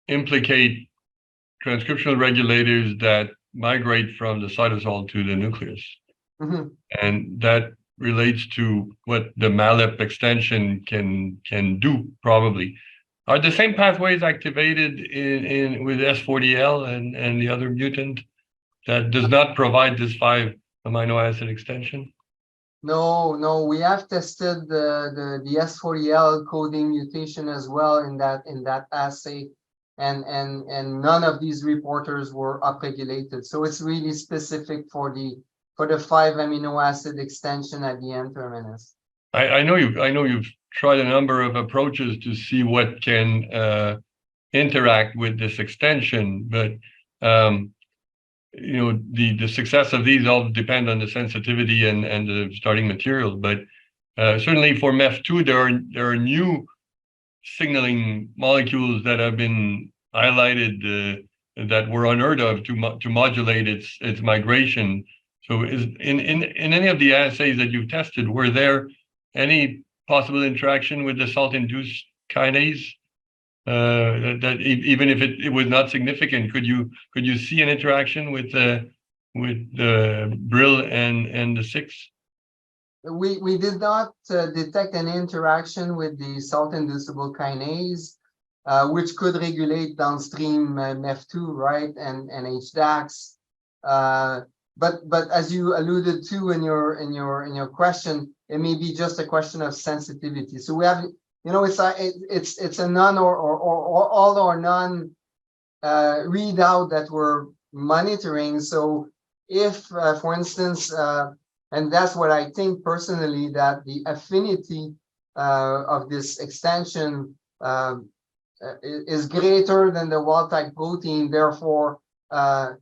implicate transcriptional regulators that migrate from the cytosol to the nucleus. And that relates to what the MLIS extension can do, probably. Are the same pathways activated with S40L and the other mutant that does not provide this 5 amino acid extension? No, we have tested the S40L coding mutation as well in that assay, and none of these reporters were upregulated. So it's really specific for the 5 amino acid extension at the N terminus. I know you've tried a number of approaches to see what can interact with this extension, but the success of these all depend on the sensitivity and the starting materials. But certainly for MEF2, there are new signaling molecules that have been highlighted that were unheard of to modulate its migration. So in any of the assays that you've tested, were there any possible interaction with the salt-induced kinase Even if it was not significant, could you see an interaction with Brill and the 6? We did not detect an interaction with the salt-inducible kinase, which could regulate downstream MEF2, right, and HDACs. But as you alluded to in your question, it may be just a question of sensitivity. So we have, it's a none or all or none readout that we're monitoring. So if, for instance, and that's what I think personally, that the affinity of this extension is greater than the wild-type protein. Therefore, the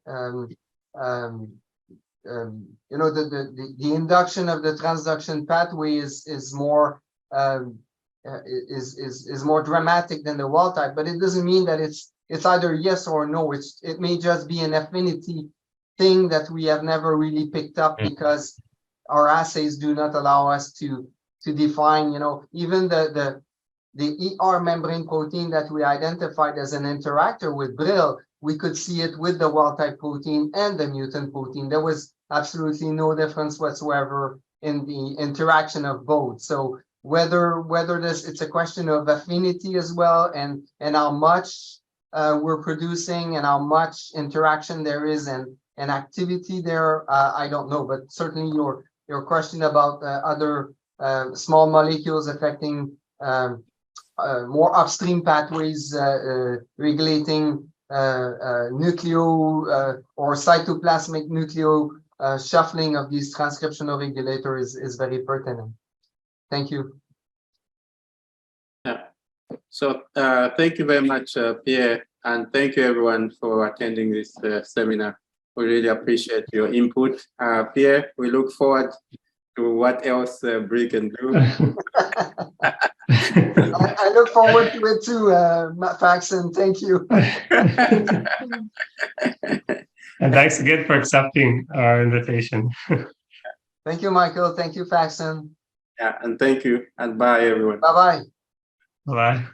induction of the transduction pathway is more more dramatic than the wild-type. But it doesn't mean that it's either yes or no. It may just be an affinity thing that we have never really picked up because our assays do not allow us to define, even the ER membrane protein that we identified as an interactor with Brill, we could see it with the wild-type protein and the mutant protein. There was absolutely no difference whatsoever in the interaction of both. So whether it's a question of affinity as well, and how much we're producing and how much interaction there is and activity there, I don't know. But certainly your question about other small molecules affecting more upstream pathways regulating nucleo or cytoplasmic nucleo shuffling of these transcriptional regulators is very pertinent. Thank you. Yeah. So thank you very much, Pierre, and thank you everyone for attending this seminar. We really appreciate your input. Pierre, we look forward to what else Brie can do. I look forward to it too, Faxon. Thank you. And thanks again for accepting our invitation. Thank you, Michael. Thank you, Faxon. Yeah, and thank you, and bye, everyone. Bye-bye. Bye.